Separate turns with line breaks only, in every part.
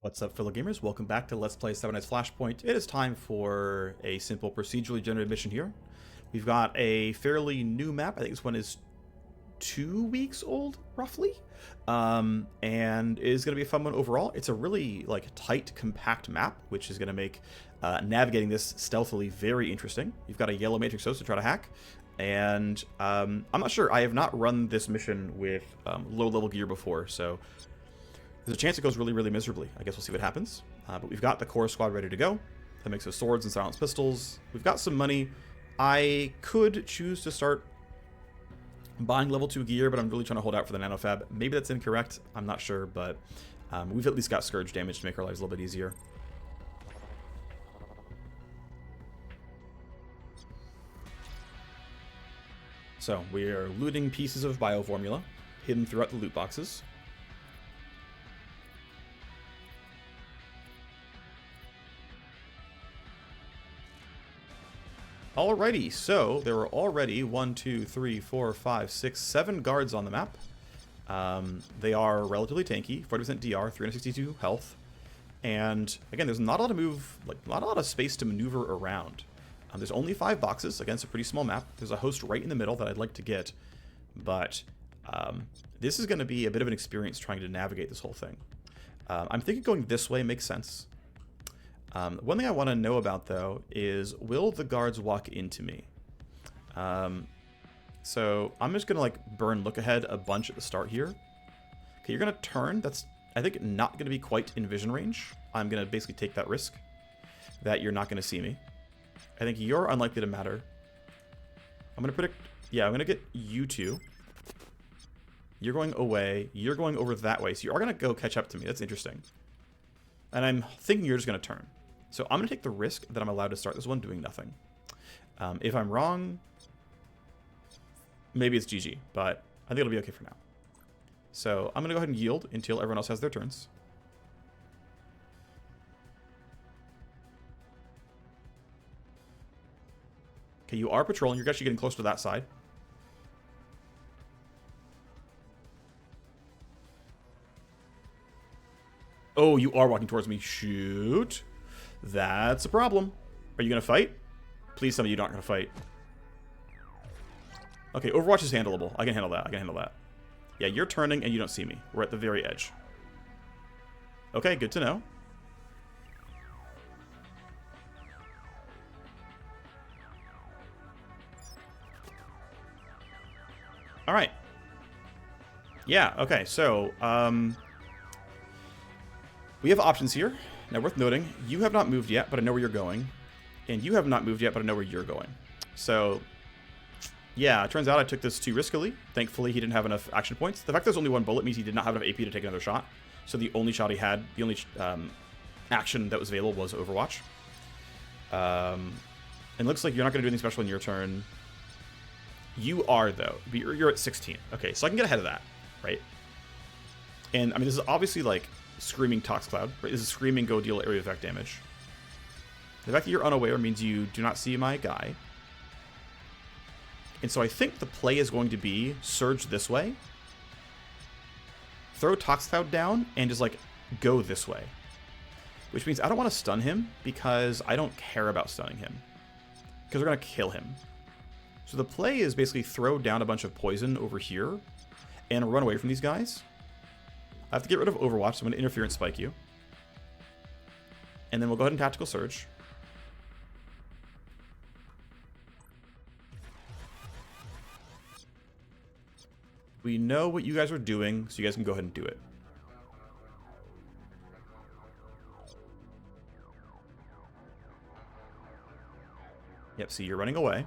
What's up, fellow gamers? Welcome back to Let's Play 7 Nights Flashpoint. It is time for a simple procedurally generated mission here. We've got a fairly new map. I think this one is 2 weeks old, roughly. And it is going to be a fun one overall. It's a really tight, compact map, which is going to make navigating this stealthily very interesting. You've got a yellow matrix host to try to hack. And I'm not sure. I have not run this mission with low-level gear before, so there's a chance it goes really, really miserably. I guess we'll see what happens. But we've got the core squad ready to go. That makes us swords and silenced pistols. We've got some money. I could choose to start buying level 2 gear, but I'm really trying to hold out for the nanofab. Maybe that's incorrect. I'm not sure, but we've at least got scourge damage to make our lives a little bit easier. So we are looting pieces of bioformula hidden throughout the loot boxes. Alrighty, so there were already 1, 2, 3, 4, 5, 6, 7 guards on the map. They are relatively tanky, 40% DR, 362 health, and again, there's not a lot of not a lot of space to maneuver around. There's only 5 boxes against a pretty small map. There's a host right in the middle that I'd like to get, but this is going to be a bit of an experience trying to navigate this whole thing. I'm thinking going this way makes sense. One thing I want to know about, though, is will the guards walk into me? So I'm just going to, burn look ahead a bunch at the start here. Okay, you're going to turn. That's, I think, not going to be quite in vision range. I'm going to basically take that risk that you're not going to see me. I think you're unlikely to matter. I'm going to predict, yeah, I'm going to get you two. You're going away. You're going over that way. So you are going to go catch up to me. That's interesting. And I'm thinking you're just going to turn. So I'm going to take the risk that I'm allowed to start this one doing nothing. If I'm wrong, maybe it's GG, but I think it'll be okay for now. So I'm going to go ahead and yield until everyone else has their turns. Okay, you are patrolling. You're actually getting close to that side. Oh, you are walking towards me. Shoot. That's a problem. Are you going to fight? Please tell me you're not going to fight. Okay, Overwatch is handleable. I can handle that. I can handle that. Yeah, you're turning and you don't see me. We're at the very edge. Okay, good to know. All right. Yeah, okay, so we have options here. Now, worth noting, you have not moved yet, but I know where you're going. And you have not moved yet, but I know where you're going. So, yeah, it turns out I took this too riskily. Thankfully, he didn't have enough action points. The fact there's only one bullet means he did not have enough AP to take another shot. So the only shot he had, the only action that was available was Overwatch. It looks like you're not going to do anything special in your turn. You are, though. You're at 16. Okay, so I can get ahead of that, right? And, I mean, this is obviously, screaming Tox Cloud, right? This is screaming go deal area effect damage. The fact that you're unaware means you do not see my guy. And so I think the play is going to be surge this way, throw Tox Cloud down, and just, go this way. Which means I don't want to stun him because I don't care about stunning him. Because we're going to kill him. So the play is basically throw down a bunch of poison over here and run away from these guys. I have to get rid of Overwatch, so I'm going to interference spike you. And then we'll go ahead and tactical surge. We know what you guys are doing, so you guys can go ahead and do it. Yep, see, you're running away,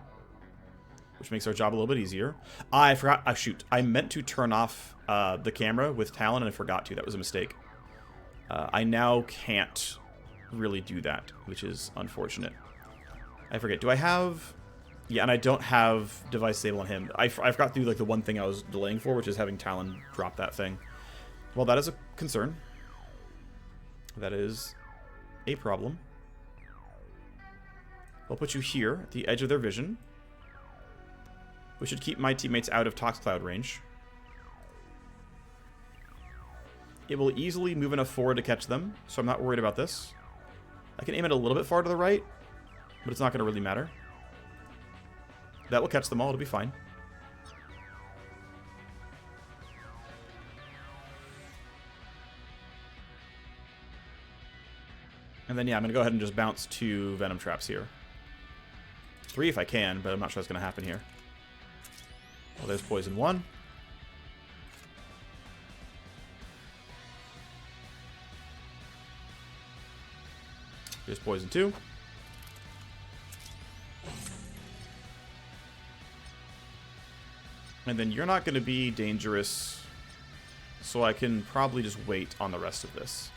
which makes our job a little bit easier. I forgot. Shoot. I meant to turn off the camera with Talon, and I forgot to. That was a mistake. I now can't really do that, which is unfortunate. I forget. Do I have... Yeah, and I don't have device disable on him. I forgot to do, the one thing I was delaying for, which is having Talon drop that thing. Well, that is a concern. That is a problem. I'll put you here at the edge of their vision. We should keep my teammates out of Tox Cloud range. It will easily move enough forward to catch them, so I'm not worried about this. I can aim it a little bit far to the right, but it's not going to really matter. That will catch them all. It'll be fine. And then, yeah, I'm going to go ahead and just bounce 2 Venom Traps here. 3 if I can, but I'm not sure what's going to happen here. Well, there's Poison 1. Here's Poison 2. And then you're not going to be dangerous, so I can probably just wait on the rest of this.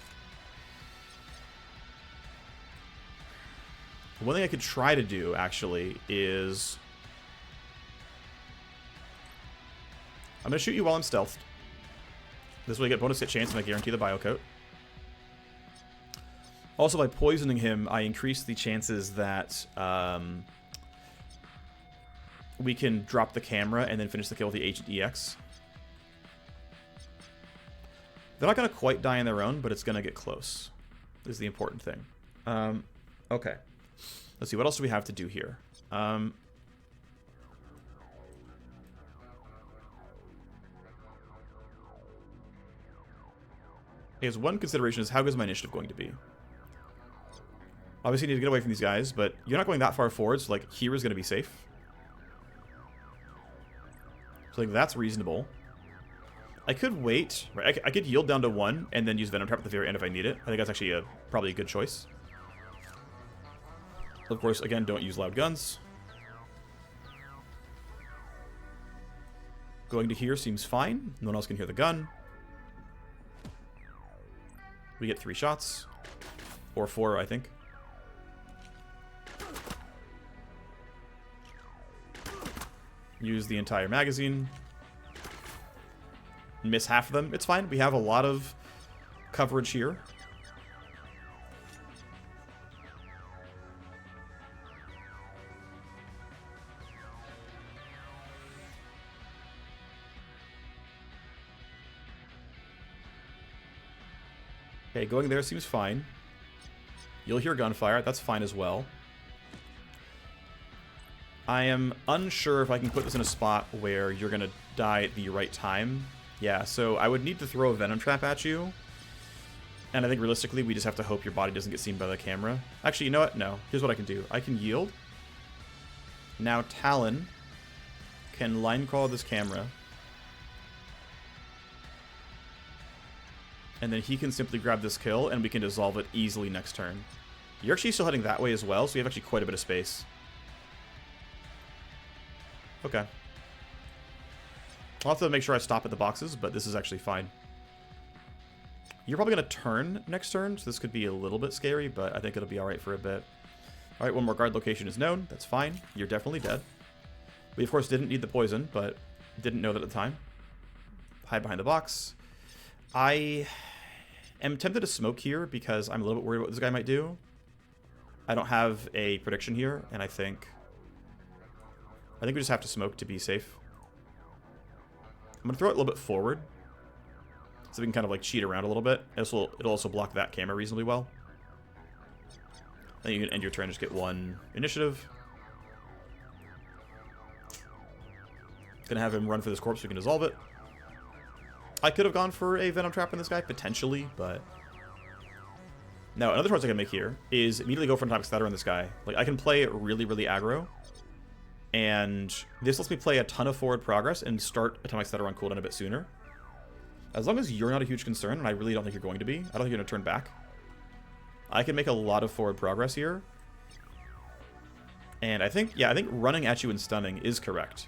One thing I could try to do, actually, is... I'm going to shoot you while I'm stealthed. This way I get bonus hit chance and I guarantee the biocoat. Also, by poisoning him, I increase the chances that we can drop the camera and then finish the kill with the Agent EX. They're not going to quite die on their own, but it's going to get close. This is the important thing. Okay. Let's see, what else do we have to do here? Because one consideration is how good is my initiative going to be? Obviously, you need to get away from these guys, but you're not going that far forward, so like here is going to be safe. So like that's reasonable. I could wait. Right? I could yield down to 1 and then use Venom Trap at the very end if I need it. I think that's actually probably a good choice. Of course, again, don't use loud guns. Going to here seems fine. No one else can hear the gun. We get 3 shots. Or 4, I think. Use the entire magazine. Miss half of them. It's fine. We have a lot of coverage here. Okay, going there seems fine. You'll hear gunfire. That's fine as well. I am unsure if I can put this in a spot where you're going to die at the right time. Yeah, so I would need to throw a Venom Trap at you. And I think realistically, we just have to hope your body doesn't get seen by the camera. Actually, you know what? No. Here's what I can do. I can yield. Now Talon can line crawl this camera. And then he can simply grab this kill, and we can dissolve it easily next turn. You're actually still heading that way as well, so we have actually quite a bit of space. Okay. I'll have to make sure I stop at the boxes, but this is actually fine. You're probably going to turn next turn, so this could be a little bit scary, but I think it'll be alright for a bit. Alright, one more guard location is known. That's fine. You're definitely dead. We, of course, didn't need the poison, but didn't know that at the time. Hide behind the box. I am tempted to smoke here because I'm a little bit worried what this guy might do. I don't have a prediction here, and I think we just have to smoke to be safe. I'm going to throw it a little bit forward, so we can kind of like cheat around a little bit. It'll also block that camera reasonably well. Then you can end your turn, just get 1 initiative. Gonna have him run for this corpse so we can dissolve it. I could have gone for a Venom Trap on this guy, potentially, but... Now, another choice I can make here is immediately go for an Atomic Scatter on this guy. Like, I can play really, really aggro, and this lets me play a ton of forward progress and start Atomic Scatter on cooldown a bit sooner. As long as you're not a huge concern, and I really don't think you're going to be, I don't think you're going to turn back, I can make a lot of forward progress here. And I think running at you and stunning is correct.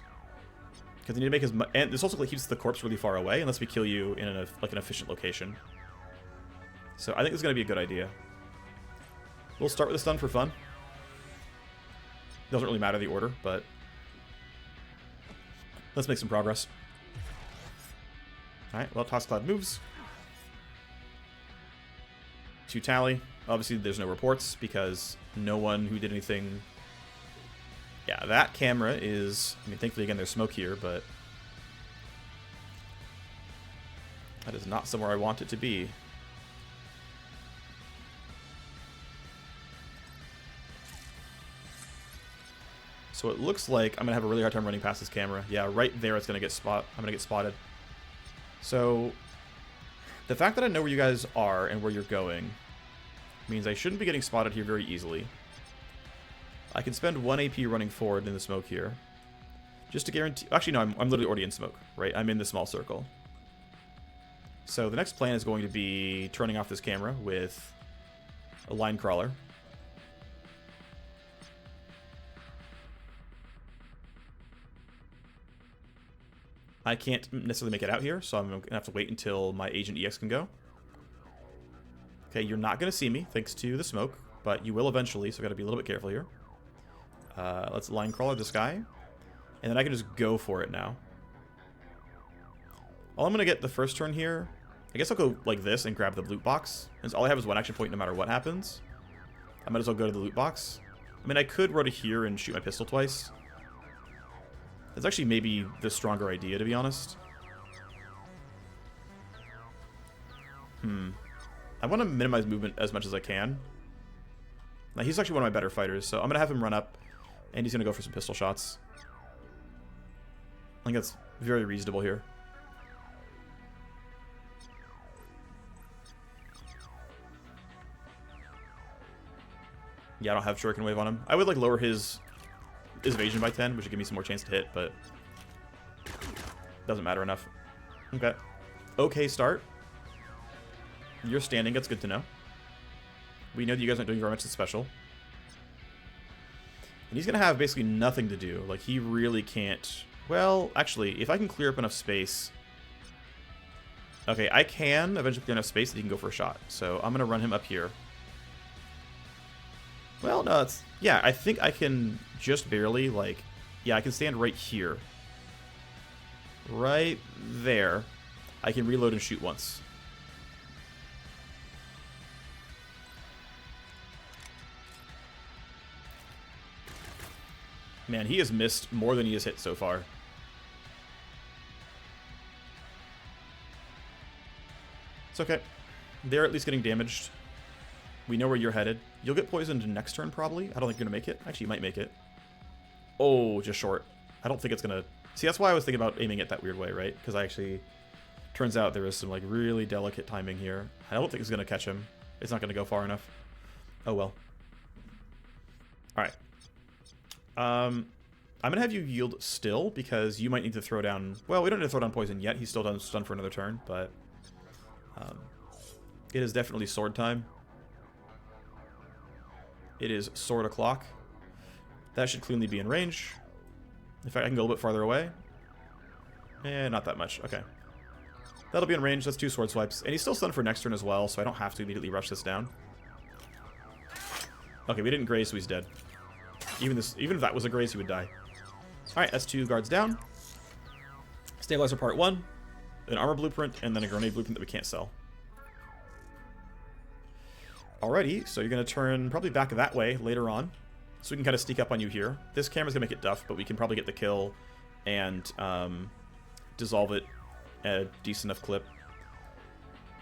Because you need to make as much, and this also keeps the corpse really far away, unless we kill you in an efficient location. So I think this is going to be a good idea. We'll start with a stun for fun. Doesn't really matter the order, but let's make some progress. Alright, well, Toss Cloud moves. To tally. Obviously, there's no reports, because no one who did anything... Yeah, that camera is... I mean, thankfully, again, there's smoke here, but... That is not somewhere I want it to be. So it looks like I'm gonna have a really hard time running past this camera. Yeah, right there it's gonna get I'm gonna get spotted. So the fact that I know where you guys are and where you're going means I shouldn't be getting spotted here very easily. I can spend 1 AP running forward in the smoke here. Just to guarantee... Actually, no, I'm literally already in smoke, right? I'm in the small circle. So the next plan is going to be turning off this camera with a line crawler. I can't necessarily make it out here, so I'm going to have to wait until my Agent EX can go. Okay, you're not going to see me, thanks to the smoke, but you will eventually, so I've got to be a little bit careful here. Let's line crawler this guy, and then I can just go for it now. All I'm going to get the first turn here, I guess I'll go like this and grab the loot box, since all I have is 1 action point no matter what happens. I might as well go to the loot box. I mean, I could run to here and shoot my pistol twice. That's actually maybe the stronger idea, to be honest. I want to minimize movement as much as I can. Now, he's actually one of my better fighters, so I'm going to have him run up, and he's going to go for some pistol shots. I think that's very reasonable here. Yeah, I don't have Shuriken Wave on him. I would, like, lower his evasion by 10, which would give me some more chance to hit, but doesn't matter enough. Okay. Okay start. You're standing, that's good to know. We know that you guys aren't doing very much special. And he's going to have basically nothing to do. Like, he really can't... Well, actually, if I can clear up enough space... Okay, I can eventually clear enough space that he can go for a shot. So I'm going to run him up here. Well, no, it's... Yeah, I think I can just barely, like... Yeah, I can stand right here. Right there. I can reload and shoot once. Man, he has missed more than he has hit so far. It's okay. They're at least getting damaged. We know where you're headed. You'll get poisoned next turn, probably. I don't think you're going to make it. Actually, you might make it. Oh, just short. I don't think it's going to... See, that's why I was thinking about aiming it that weird way, right? Because I actually... Turns out there was some, like, really delicate timing here. I don't think it's going to catch him. It's not going to go far enough. Oh, well. Alright. I'm going to have you yield still, because you might need to throw down... Well, we don't need to throw down poison yet. He's still stunned for another turn, but... it is definitely sword time. It is sword o'clock. That should cleanly be in range. In fact, I can go a little bit farther away. Not that much. Okay. That'll be in range. That's 2 sword swipes. And he's still stunned for next turn as well, so I don't have to immediately rush this down. Okay, we didn't graze, so he's dead. Even if that was a graze, he would die. Alright, that's 2 guards down. Stabilizer part 1. An armor blueprint, and then a grenade blueprint that we can't sell. Alrighty, so you're going to turn probably back that way later on. So we can kind of sneak up on you here. This camera's going to make it duff, but we can probably get the kill and dissolve it at a decent enough clip.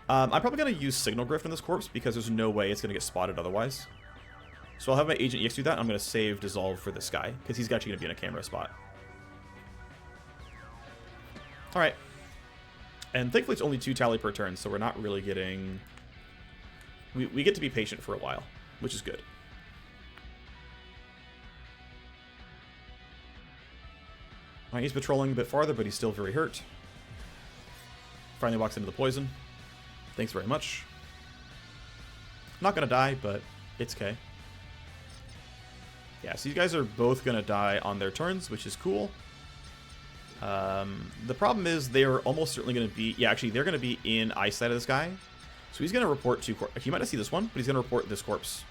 I'm probably going to use Signal Grift on this corpse because there's no way it's going to get spotted otherwise. So I'll have my Agent EX do that. I'm going to save Dissolve for this guy because he's actually going to be in a camera spot. Alright. And thankfully it's only 2 tally per turn, so we're not really getting... We get to be patient for a while, which is good. Alright, he's patrolling a bit farther, but he's still very hurt. Finally walks into the poison. Thanks very much. Not gonna die, but it's okay. Yeah, so these guys are both gonna die on their turns, which is cool. The problem is they're almost certainly gonna be... Yeah, actually, they're gonna be in eyesight of this guy. So he's going to report 2 corpses. You might not see this one, but he's going to report this corpse.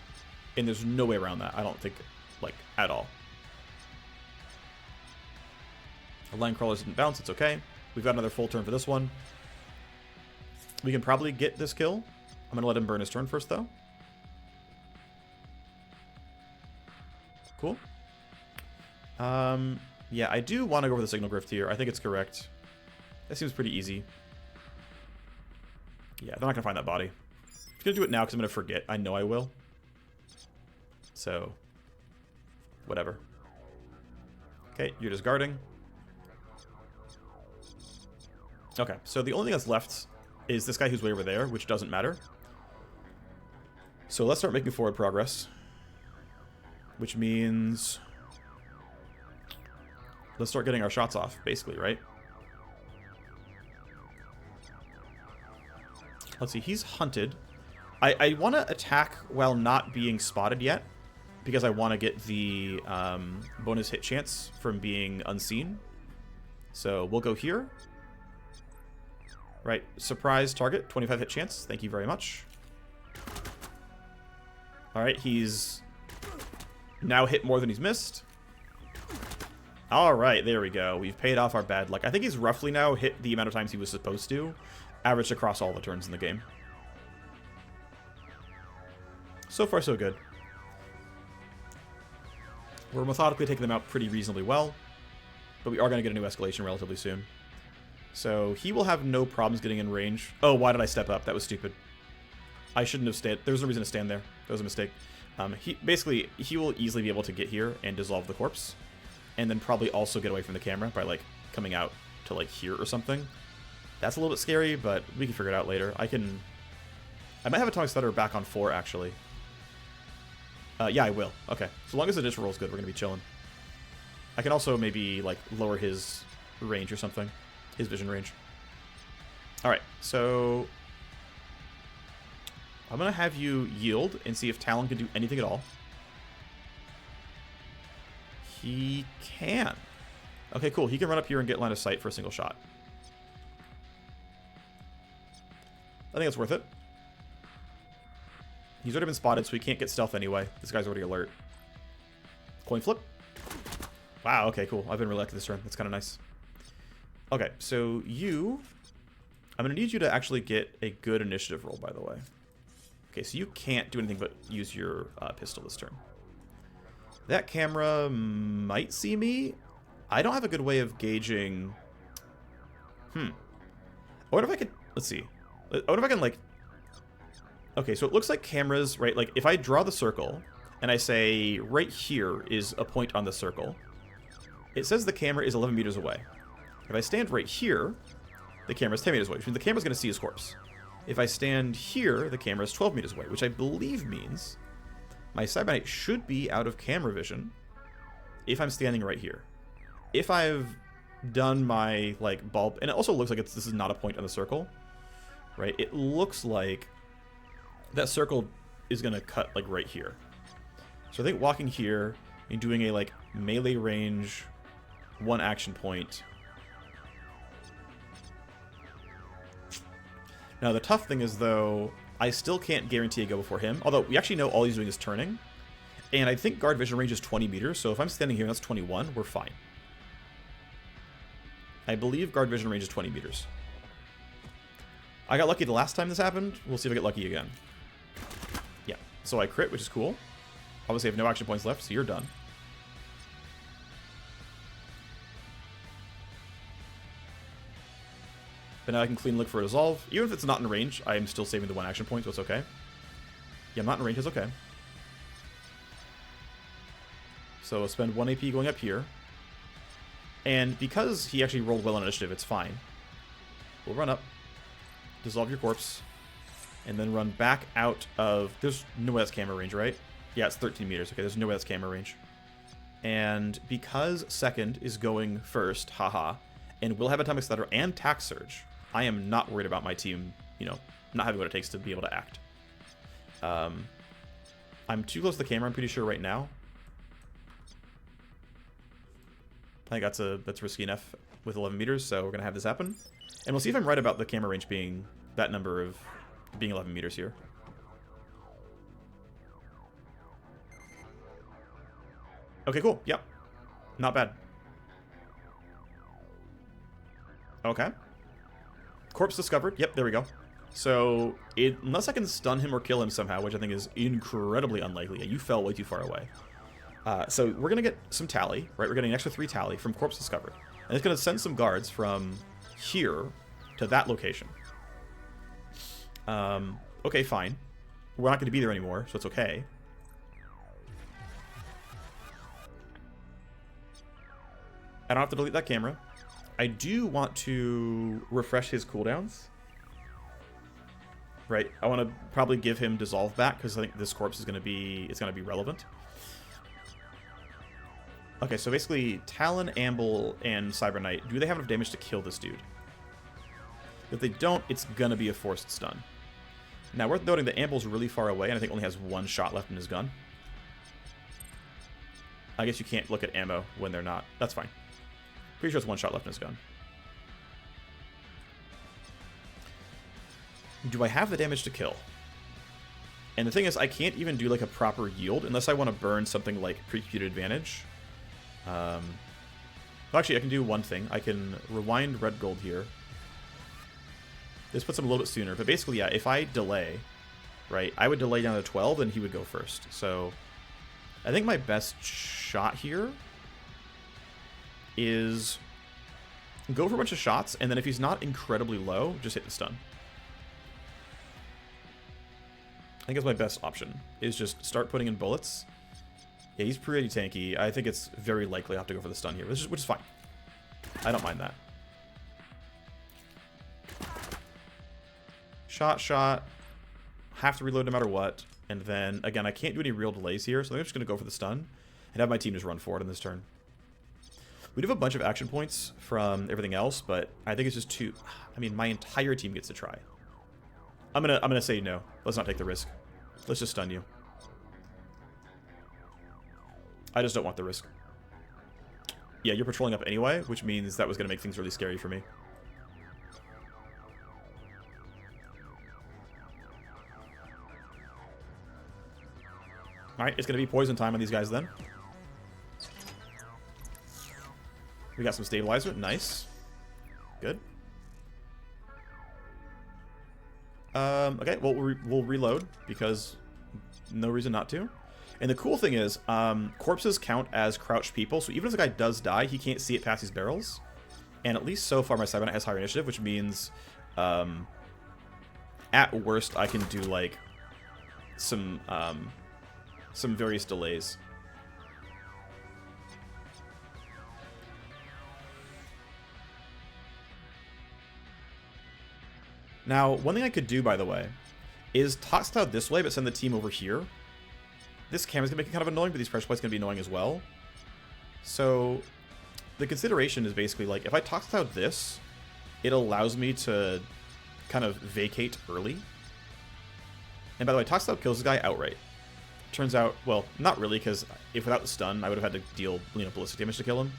And there's no way around that, I don't think, like, at all. The line crawlers didn't bounce, it's okay. We've got another full turn for this one. We can probably get this kill. I'm going to let him burn his turn first, though. Cool. Yeah, I do want to go for the Signal Grift here. I think it's correct. That seems pretty easy. Yeah, they're not gonna find that body. I'm gonna do it now because I'm gonna forget. I know I will. So, whatever. Okay, you're just guarding. Okay, so the only thing that's left is this guy who's way over there, which doesn't matter. So let's start making forward progress. Which means... let's start getting our shots off, basically, right? Let's see, he's hunted. I want to attack while not being spotted yet, because I want to get the bonus hit chance from being unseen. So we'll go here. Right, surprise target, 25 hit chance. Thank you very much. Alright, he's now hit more than he's missed. Alright, there we go. We've paid off our bad luck. I think he's roughly now hit the amount of times he was supposed to, averaged across all the turns in the game. So far, so good. We're methodically taking them out pretty reasonably well, but we are going to get a new escalation relatively soon. So he will have no problems getting in range. Oh, why did I step up? That was stupid. I shouldn't have stayed. There was no reason to stand there. That was a mistake. Basically, he will easily be able to get here and dissolve the corpse, and then probably also get away from the camera by, like, coming out to, like, here or something. That's a little bit scary, but we can figure it out later. I might have Atomic Stutter back on 4, actually. Yeah, I will. Okay. So long as the digital roll's good, we're going to be chilling. I can also maybe, like, lower his range or something. His vision range. Alright, so... I'm going to have you yield and see if Talon can do anything at all. He can. Okay, cool. He can run up here and get line of sight for a single shot. I think it's worth it. He's already been spotted, so he can't get stealth anyway. This guy's already alert. Coin flip. Wow, okay, cool. I've been really lucky this turn. That's kind of nice. Okay, so you... I'm going to need you to actually get a good initiative roll, by the way. Okay, so you can't do anything but use your pistol this turn. That camera might see me. I don't have a good way of gauging... I wonder if I could... Let's see. I wonder if I can, like... Okay, so it looks like cameras, right? Like, if I draw the circle, and I say, right here is a point on the circle, it says the camera is 11 meters away. If I stand right here, the camera is 10 meters away, which means the camera's going to see his corpse. If I stand here, the camera is 12 meters away, which I believe means my Cyberknight should be out of camera vision if I'm standing right here. If I've done my, like, bulb, and it also looks like this is not a point on the circle, right? It looks like that circle is going to cut, like, right here. So I think walking here and doing a, like, melee range, one action point. Now, the tough thing is, though, I still can't guarantee a go before him. Although, we actually know all he's doing is turning. And I think guard vision range is 20 meters, so if I'm standing here and that's 21, we're fine. I believe guard vision range is 20 meters. I got lucky the last time this happened. We'll see if I get lucky again. Yeah, so I crit, which is cool. Obviously, I have no action points left, so you're done. But now I can clean look for a dissolve. Even if it's not in range, I am still saving the one action point, so it's okay. Yeah, I'm not in range, it's okay. So I'll spend 1 AP going up here. And because he actually rolled well on initiative, it's fine. We'll run up, dissolve your corpse, and then run back out of... There's no way that's camera range, right? Yeah, it's 13 meters. Okay, there's no way that's camera range. And because second is going first, haha, and will have Atomic Stutter and Tax Surge, I am not worried about my team, you know, not having what it takes to be able to act. I'm too close to the camera, I'm pretty sure right now. I think that's risky enough with 11 meters, so we're going to have this happen. And we'll see if I'm right about the camera range being that number of being 11 meters here. Okay, cool. Yep. Not bad. Okay. Corpse discovered. Yep, there we go. So, unless I can stun him or kill him somehow, which I think is incredibly unlikely. Yeah, you fell way too far away. So we're going to get some tally, right? We're getting an extra 3 tally from corpse discovered. And it's going to send some guards from here to that location. Okay, fine. We're not going to be there anymore, so it's okay. I don't have to delete that camera. I do want to refresh his cooldowns. Right, I want to probably give him Dissolve back, because I think this corpse is going to be, it's going to be relevant. Okay, so basically, Talon, Amble, and Cyber Knight, do they have enough damage to kill this dude? If they don't, it's going to be a forced stun. Now, worth noting that Amble's really far away, and I think only has one shot left in his gun. I guess you can't look at ammo when they're not. That's fine. Pretty sure it's one shot left in his gun. Do I have the damage to kill? And the thing is, I can't even do like a proper yield unless I want to burn something like Precute Advantage. Well, actually, I can do one thing. I can rewind red gold here. This puts him a little bit sooner. But basically, yeah, if I delay, right, I would delay down to 12 and he would go first. So I think my best shot here is go for a bunch of shots, and then if he's not incredibly low, just hit the stun. I think that's my best option, is just start putting in bullets. Yeah, he's pretty tanky. I think it's very likely I have to go for the stun here, which is fine. I don't mind that. Shot. Have to reload no matter what. And then, again, I can't do any real delays here, so I'm just going to go for the stun and have my team just run forward in this turn. We do have a bunch of action points from everything else, but I think it's just too... I mean, my entire team gets to try. I'm gonna say no. Let's not take the risk. Let's just stun you. I just don't want the risk. Yeah, you're patrolling up anyway, which means that was going to make things really scary for me. Alright, it's going to be poison time on these guys then. We got some stabilizer. Nice. Good. Okay, well, we'll reload, because no reason not to. And the cool thing is, corpses count as crouched people, so even if the guy does die, he can't see it past these barrels. And at least so far, my Cyberknight has higher initiative, which means, at worst, I can do, like, some various delays. Now, one thing I could do, by the way, is toss Cloud this way, but send the team over here. This camera's going to make it kind of annoying, but these pressure points going to be annoying as well. So, the consideration is basically, like, if I toss Cloud this, it allows me to kind of vacate early. And by the way, toss Cloud kills this guy outright. Turns out, well, not really, because if without the stun, I would have had to deal, ballistic damage to kill him.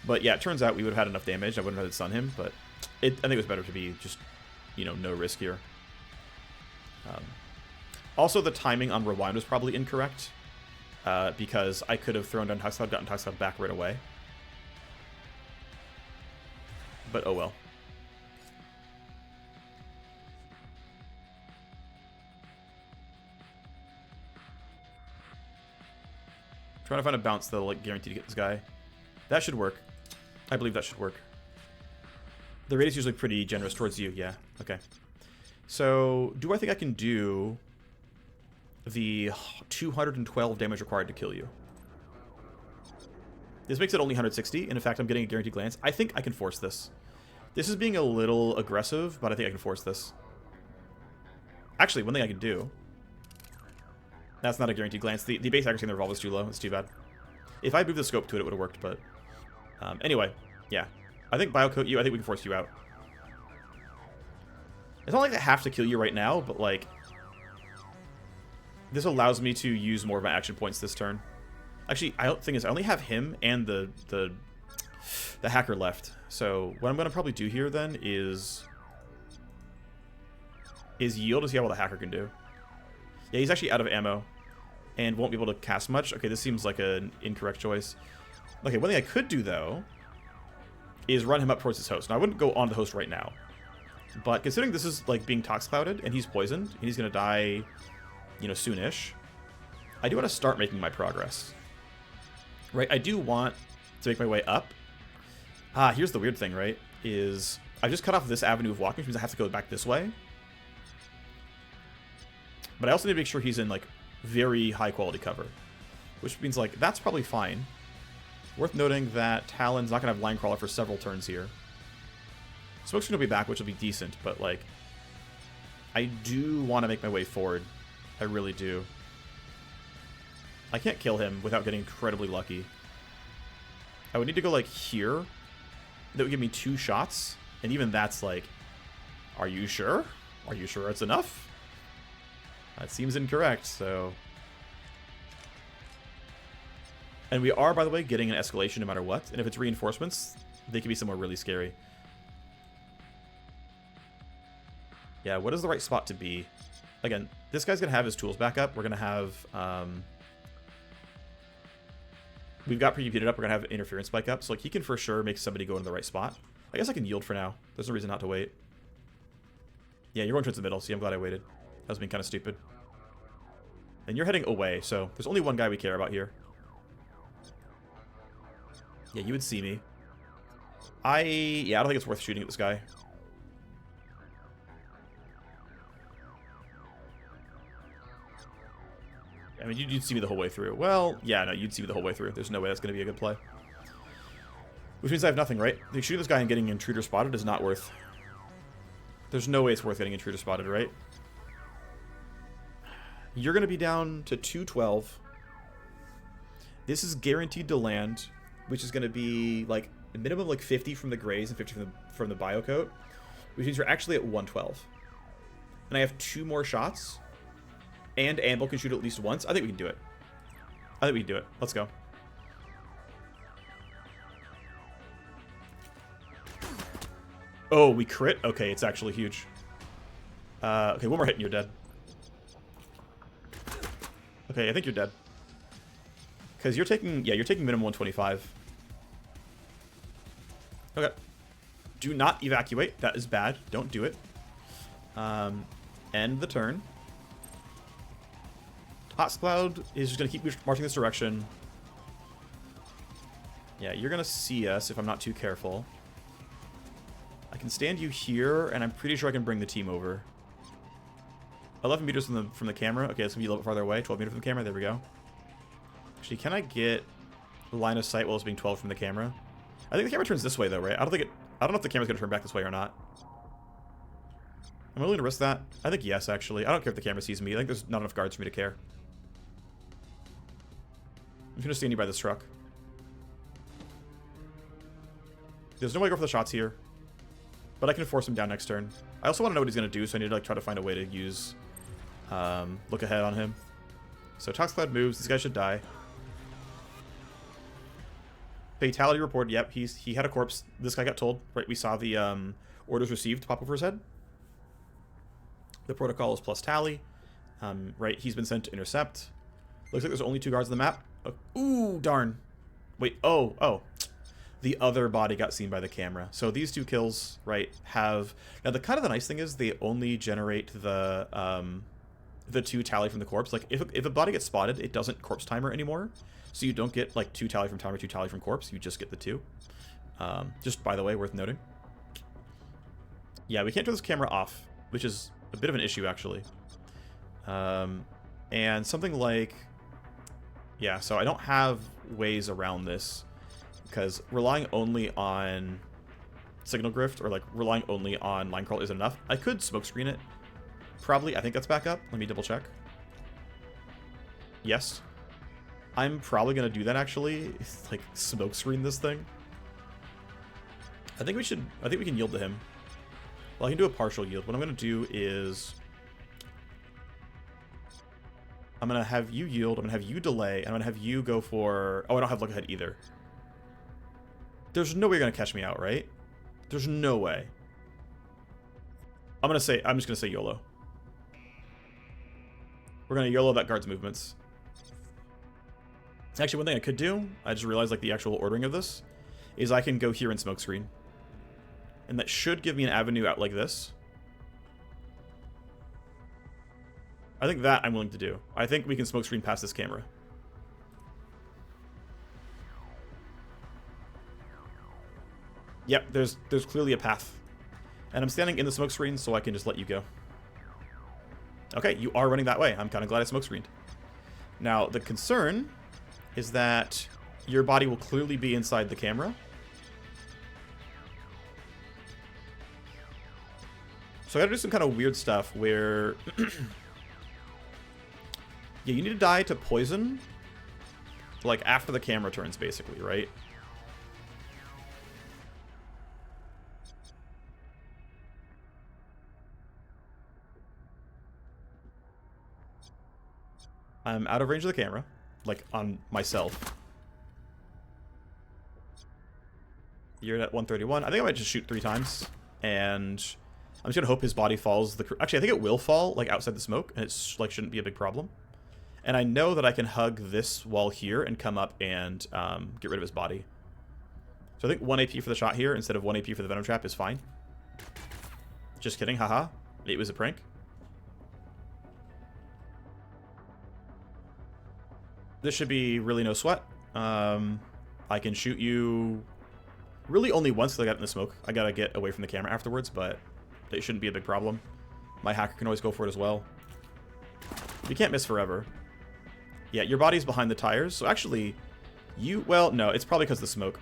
But yeah, it turns out we would have had enough damage. I wouldn't have had to stun him, but I think it was better to be just... no risk here. Also, the timing on rewind was probably incorrect, because I could have thrown down Tox Cloud, gotten Tox Cloud back right away. But oh well. Trying to find a bounce that'll like guarantee to get this guy. That should work. I believe that should work. The rate is usually pretty generous towards you, yeah. Okay. So, do I think I can do the 212 damage required to kill you? This makes it only 160, and in fact, I'm getting a guaranteed glance. I think I can force this. This is being a little aggressive, but I think I can force this. Actually, one thing I can do... That's not a guaranteed glance. The base accuracy on the revolver is too low. It's too bad. If I moved the scope to it, it would have worked, but... anyway, yeah. I think Biocoat you, I think we can force you out. It's not like I have to kill you right now, but like... This allows me to use more of my action points this turn. Actually, I don't think is I only have him and the hacker left. So what I'm gonna probably do here then is yield to see how well the hacker can do. Yeah, he's actually out of ammo and won't be able to cast much. Okay, this seems like an incorrect choice. Okay, one thing I could do though is run him up towards his host. Now I wouldn't go on the host right now, but considering this is like being tox clouded and he's poisoned and he's gonna die, soonish, I do want to start making my progress. Right, I do want to make my way up. Here's the weird thing, right? Is I've just cut off this avenue of walking, which means I have to go back this way. But I also need to make sure he's in, like, very high-quality cover. Which means, like, that's probably fine. Worth noting that Talon's not going to have Line Crawler for several turns here. Smokescreen will be back, which will be decent, but, like, I do want to make my way forward. I really do. I can't kill him without getting incredibly lucky. I would need to go, like, here. That would give me 2 shots. And even that's, like, are you sure? Are you sure it's enough? That seems incorrect, so... And we are, by the way, getting an escalation no matter what. And if it's reinforcements, they could be somewhere really scary. Yeah, what is the right spot to be? Again, this guy's going to have his tools back up. We're going to have... we've got pre-computed up. We're going to have interference spike up. So like, he can for sure make somebody go in the right spot. I guess I can yield for now. There's no reason not to wait. Yeah, you're going towards the middle. See, I'm glad I waited. That was being kind of stupid. And you're heading away, so there's only one guy we care about here. Yeah, you would see me. Yeah, I don't think it's worth shooting at this guy. I mean, you'd see me the whole way through. Well, yeah, no, you'd see me the whole way through. There's no way that's going to be a good play. Which means I have nothing, right? Like, shooting this guy and getting intruder spotted is not worth... There's no way it's worth getting intruder spotted, right? You're going to be down to 212. This is guaranteed to land, which is going to be like a minimum like 50 from the grays and 50 from the bio coat, which means you're actually at 112. And I have 2 more shots, and Amble can shoot at least once. I think we can do it. I think we can do it. Let's go. Oh, we crit? Okay, it's actually huge. Okay, one more hit and you're dead. Okay, I think you're dead. Because you're taking... Yeah, you're taking minimum 125. Okay. Do not evacuate. That is bad. Don't do it. End the turn. Cloud is just going to keep marching this direction. Yeah, you're going to see us if I'm not too careful. I can stand you here, and I'm pretty sure I can bring the team over. 11 meters from the camera. Okay, it's going to be a little bit farther away. 12 meters from the camera. There we go. Actually, can I get line of sight while it's being 12 from the camera? I think the camera turns this way, though, right? I don't know if the camera's going to turn back this way or not. Am I willing to risk that? I think yes, actually. I don't care if the camera sees me. I think there's not enough guards for me to care. I'm just going to stand you by this truck. There's no way to go for the shots here. But I can force him down next turn. I also want to know what he's going to do, so I need to like try to find a way to use look ahead on him. So Toxcloud moves. This guy should die. Fatality report. Yep, he had a corpse. This guy got told. Right, we saw the orders received pop over his head. The protocol is plus tally. Right, he's been sent to intercept. Looks like there's only 2 guards on the map. Ooh, darn. Wait, oh. The other body got seen by the camera. So these 2 kills, right, have... Now, the nice thing is they only generate the 2 tally from the corpse. Like, if a body gets spotted, it doesn't corpse timer anymore. So you don't get, like, 2 tally from timer, 2 tally from corpse. You just get the 2. Just, by the way, worth noting. Yeah, we can't turn this camera off, which is a bit of an issue, actually. And something like... Yeah, so I don't have ways around this. Because relying only on signal grift, or like relying only on line crawl isn't enough. I could smoke screen it. Probably. I think that's back up. Let me double check. Yes. I'm probably going to do that, actually. Like, smoke screen this thing. I think we can yield to him. Well, I can do a partial yield. What I'm going to do is... I'm going to have you yield. I'm going to have you delay. And I'm going to have you go for... Oh, I don't have look ahead either. There's no way you're going to catch me out, right? There's no way. I'm just going to say YOLO. We're going to YOLO that guard's movements. Actually, one thing I could do, I just realized like the actual ordering of this, is I can go here and smoke screen. And that should give me an avenue out like this. I think that I'm willing to do. I think we can smoke screen past this camera. Yep, there's clearly a path. And I'm standing in the smoke screen, so I can just let you go. Okay, you are running that way. I'm kind of glad I smoke screened. Now, the concern is that your body will clearly be inside the camera. So I gotta do some kind of weird stuff where... yeah, you need to die to poison, like, after the camera turns, basically, right? I'm out of range of the camera, like, on myself. You're at 131. I think I might just shoot 3 times, and I'm just gonna hope his body falls. Actually, I think it will fall, like, outside the smoke, and it's, like, shouldn't be a big problem. And I know that I can hug this wall here and come up and get rid of his body. So I think 1 AP for the shot here instead of 1 AP for the Venom Trap is fine. Just kidding, haha. It was a prank. This should be really no sweat. I can shoot you really only once because I got in the smoke. I gotta get away from the camera afterwards, but it shouldn't be a big problem. My hacker can always go for it as well. You can't miss forever. Yeah, your body's behind the tires, so actually, well, no, it's probably because of the smoke.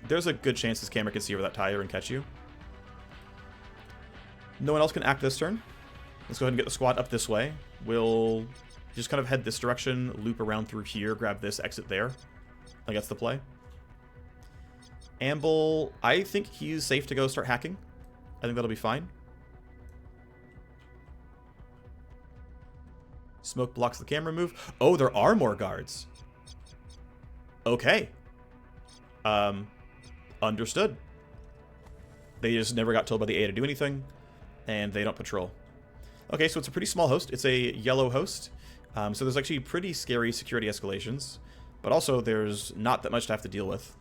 There's a good chance this camera can see over that tire and catch you. No one else can act this turn. Let's go ahead and get the squad up this way. We'll just kind of head this direction, loop around through here, grab this, exit there. I think that's the play. Amble, I think he's safe to go start hacking. I think that'll be fine. Smoke blocks the camera move. Oh, there are more guards. Okay. Understood. They just never got told by the A to do anything, and they don't patrol. Okay, so it's a pretty small host. It's a yellow host. So there's actually pretty scary security escalations, but also there's not that much to have to deal with.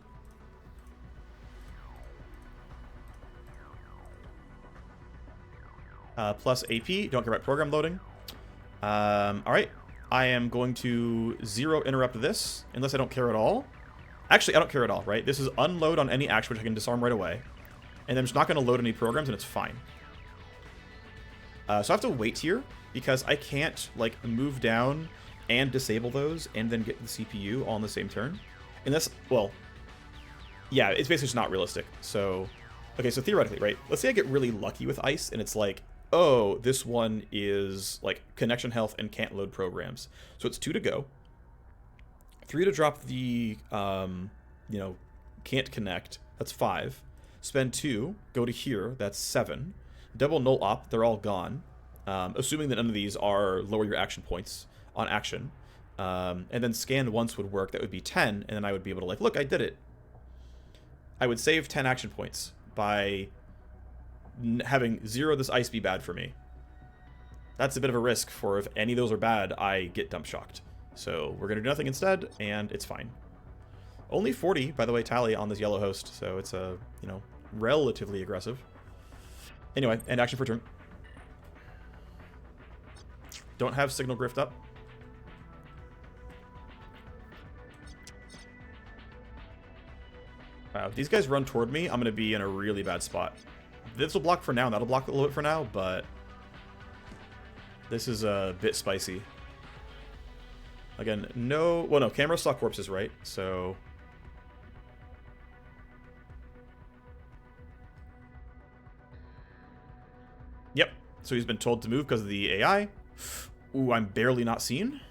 Plus AP, don't care about program loading. Alright, I am going to 0 interrupt this, unless I don't care at all. Actually, I don't care at all, right? This is unload on any action, which I can disarm right away. And I'm just not going to load any programs, and it's fine. So I have to wait here, because I can't, like, move down and disable those, and then get the CPU all in the same turn. And that's, well, yeah, it's basically just not realistic. So, okay, so theoretically, right? Let's say I get really lucky with ice, and it's like, oh, this one is, like, connection health and can't load programs. So it's 2 to go. 3 to drop the, you know, can't connect. That's 5. Spend 2, go to here. That's 7. Double null op, they're all gone. Assuming that none of these are lower your action points on action. And then scan once would work. That would be 10, and then I would be able to, like, look, I did it. I would save 10 action points by having 0 this ice be bad for me. That's a bit of a risk for if any of those are bad, I get dump shocked. So we're going to do nothing instead, and it's fine. Only 40, by the way, tally on this yellow host, so it's a, you know, relatively aggressive. Anyway, end action for turn. Don't have signal grift up. Wow, if these guys run toward me, I'm going to be in a really bad spot. This will block for now, and that'll block a little bit for now, but this is a bit spicy. Again, no... Well, no, camera saw corpses, right? So... Yep. So he's been told to move because of the AI. Ooh, I'm barely not seen.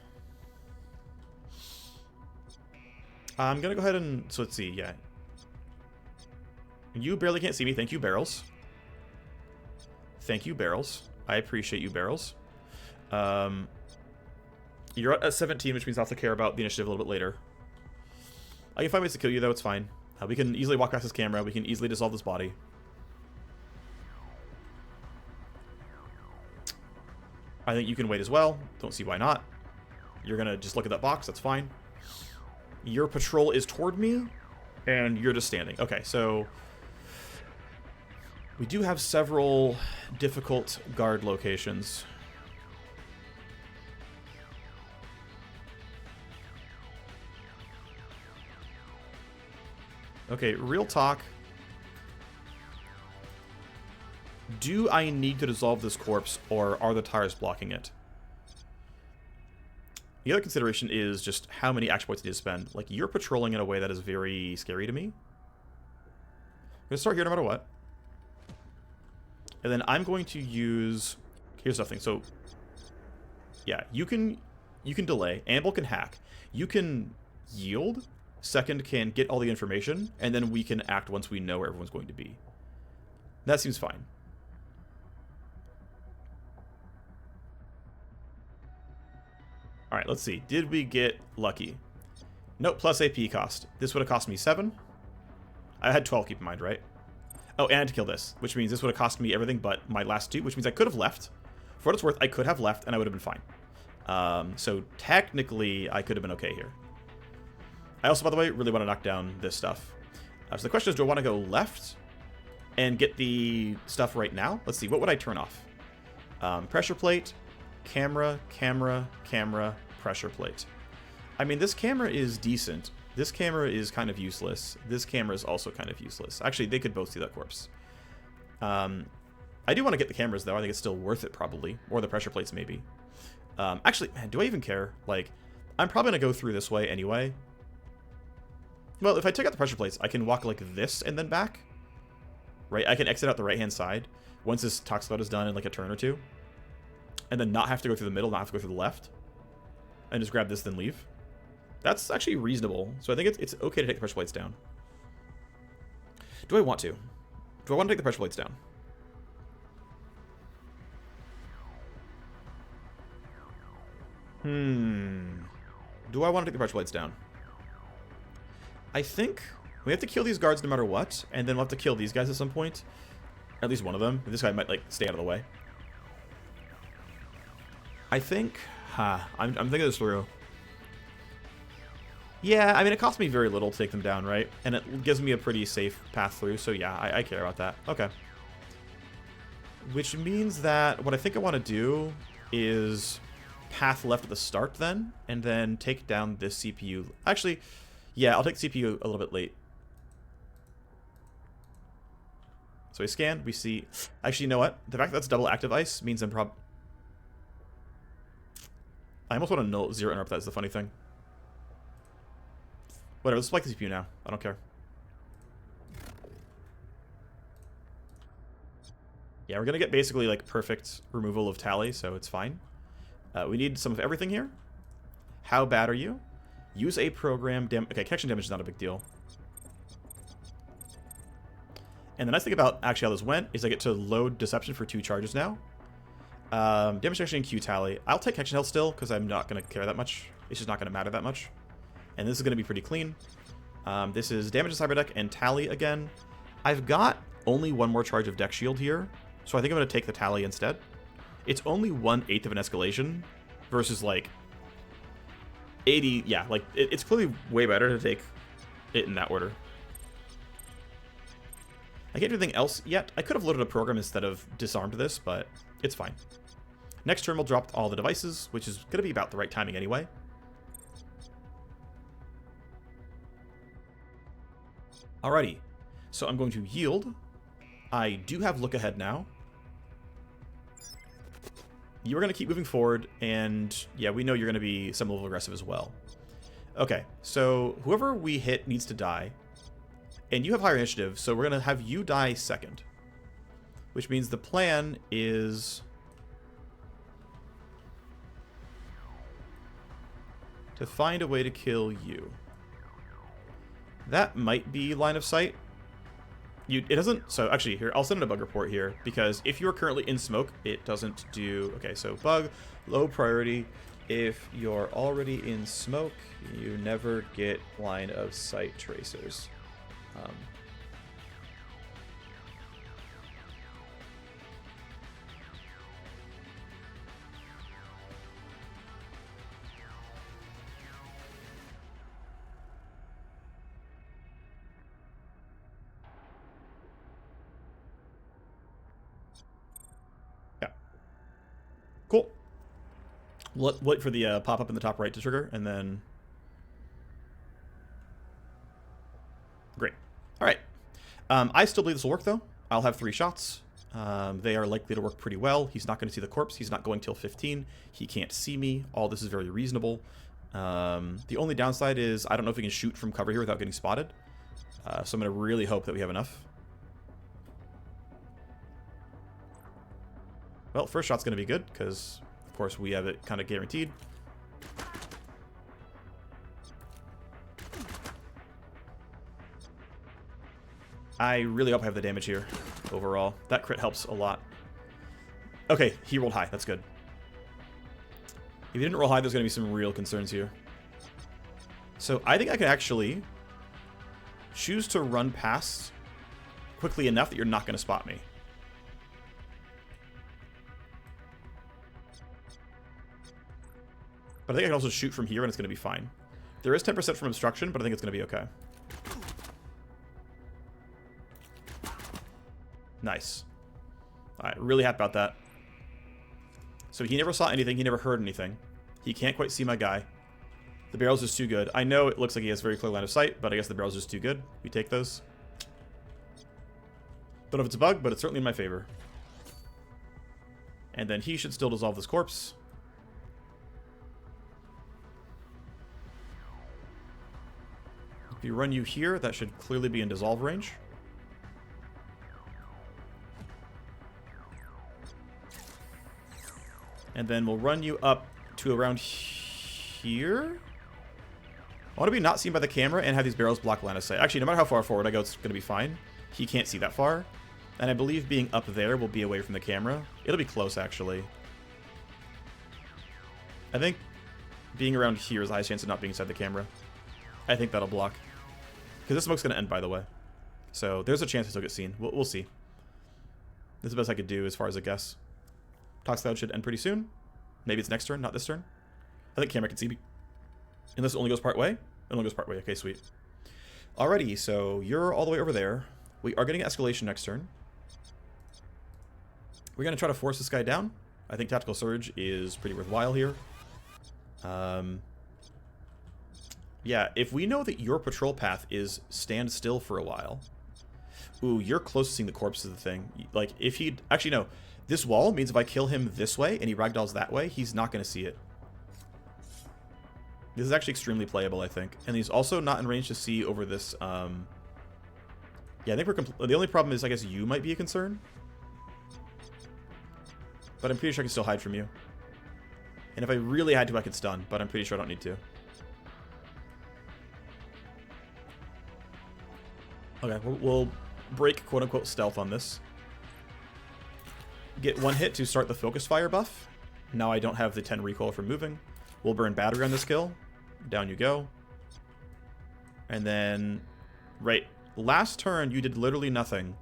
I'm going to go ahead and... So let's see, yeah. You barely can't see me. Thank you, Barrels. Thank you, Barrels. I appreciate you, Barrels. You're at 17, which means I'll have to care about the initiative a little bit later. I can find ways to kill you, though. It's fine. We can easily walk past this camera. We can easily dissolve this body. I think you can wait as well. Don't see why not. You're going to just look at that box. That's fine. Your patrol is toward me, and you're just standing. Okay, so... We do have several difficult guard locations. Okay, real talk. Do I need to dissolve this corpse, or are the tires blocking it? The other consideration is just how many action points you need to spend. Like, you're patrolling in a way that is very scary to me. I'm going to start here no matter what. And then I'm going to use... Here's nothing. So, yeah, you can delay. Amble can hack. You can yield. Second can get all the information. And then we can act once we know where everyone's going to be. That seems fine. Alright, let's see. Did we get lucky? Nope, plus AP cost. This would have cost me 7. I had 12, keep in mind, right? Oh, and I had to kill this, which means this would have cost me everything but my last 2, which means I could have left. For what it's worth, I could have left, and I would have been fine. So technically, I could have been okay here. I also, by the way, really want to knock down this stuff. So the question is, do I want to go left and get the stuff right now? Let's see, what would I turn off? Pressure plate, camera, camera, camera, pressure plate. I mean, this camera is decent. This camera is kind of useless. This camera is also kind of useless. Actually, they could both see that corpse. I do want to get the cameras, though. I think it's still worth it, probably. Or the pressure plates, maybe. Actually, man, do I even care? Like, I'm probably going to go through this way anyway. Well, if I take out the pressure plates, I can walk like this and then back. Right? I can exit out the right-hand side once this tox cloud is done in like a turn or two. And then not have to go through the middle, not have to go through the left. And just grab this, then leave. That's actually reasonable. So I think it's okay to take the pressure plates down. Do I want to? Do I want to take the pressure plates down? Do I want to take the pressure plates down? I think we have to kill these guards no matter what. And then we'll have to kill these guys at some point. Or at least one of them. This guy might like stay out of the way. I think... I'm thinking this through. Yeah, I mean, it costs me very little to take them down, right? And it gives me a pretty safe path through, so yeah, I care about that. Okay. Which means that what I think I want to do is path left at the start then, and then take down this CPU. Actually, yeah, I'll take CPU a little bit late. So we scan, we see... Actually, you know what? The fact that that's double active ice means I'm I almost want to zero interrupt that is the funny thing. Whatever, let's spike the CPU now. I don't care. Yeah, we're going to get basically like perfect removal of tally, so it's fine. We need some of everything here. How bad are you? Use a program. Okay, connection damage is not a big deal. And the nice thing about actually how this went is I get to load Deception for 2 charges now. Damage reduction and Q tally. I'll take connection health still, because I'm not going to care that much. It's just not going to matter that much. And this is going to be pretty clean. This is damage to cyber deck and tally again. I've got only one more charge of deck shield here, so I think I'm going to take the tally instead. It's only 1/8 of an escalation versus like 80. Yeah, like it's clearly way better to take it in that order. I can't do anything else yet. I could have loaded a program instead of disarmed this, but it's fine. Next turn we'll drop all the devices, which is going to be about the right timing anyway. Alrighty, so I'm going to yield. I do have look ahead now. You're going to keep moving forward, and yeah, we know you're going to be some level aggressive as well. Okay, so whoever we hit needs to die. And you have higher initiative, so we're going to have you die second. Which means the plan is to find a way to kill you. That might be line of sight. It doesn't... So, actually, here, I'll send in a bug report here, because if you're currently in smoke, it doesn't do... Okay, so bug, low priority. If you're already in smoke, you never get line of sight tracers. Yeah. Cool. Wait for the pop-up in the top right to trigger, and then... Great. All right. I still believe this will work, though. I'll have 3 shots. They are likely to work pretty well. He's not going to see the corpse. He's not going till 15. He can't see me. All this is very reasonable. The only downside is I don't know if we can shoot from cover here without getting spotted. So I'm going to really hope that we have enough. Well, first shot's going to be good because, of course, we have it kind of guaranteed. I really hope I have the damage here overall. That crit helps a lot. Okay, he rolled high. That's good. If he didn't roll high, there's going to be some real concerns here. So I think I can actually choose to run past quickly enough that you're not going to spot me. But I think I can also shoot from here and it's going to be fine. There is 10% from obstruction, but I think it's going to be okay. Nice. Alright, really happy about that. So he never saw anything, he never heard anything. He can't quite see my guy. The barrel's just too good. I know it looks like he has very clear line of sight, but I guess the barrel's just too good. We take those. Don't know if it's a bug, but it's certainly in my favor. And then he should still dissolve this corpse. If you run you here, that should clearly be in dissolve range. And then we'll run you up to around here. I want to be not seen by the camera and have these barrels block line of sight. Actually, no matter how far forward I go, it's going to be fine. He can't see that far. And I believe being up there will be away from the camera. It'll be close, actually. I think being around here is the highest chance of not being inside the camera. I think that'll block. Because this smoke's going to end, by the way. So there's a chance I still get seen. We'll see. This is the best I could do as far as a guess. Tox Cloud should end pretty soon. Maybe it's next turn, not this turn. I think camera can see me. Unless it only goes part way? It only goes part way. Okay, sweet. Alrighty, so you're all the way over there. We are getting escalation next turn. We're going to try to force this guy down. I think Tactical Surge is pretty worthwhile here. Yeah, if we know that your patrol path is stand still for a while. Ooh, you're close to seeing the corpse of the thing. Like, if he... Actually, no. This wall means if I kill him this way and he ragdolls that way, he's not going to see it. This is actually extremely playable, I think. And he's also not in range to see over this... Yeah, I think we're... The only problem is, I guess, you might be a concern. But I'm pretty sure I can still hide from you. And if I really had to, I could stun. But I'm pretty sure I don't need to. Okay, we'll break quote-unquote stealth on this. Get one hit to start the focus fire buff. Now I don't have the 10 recoil for moving. We'll burn battery on this kill. Down you go. And then, right, last turn you did literally nothing.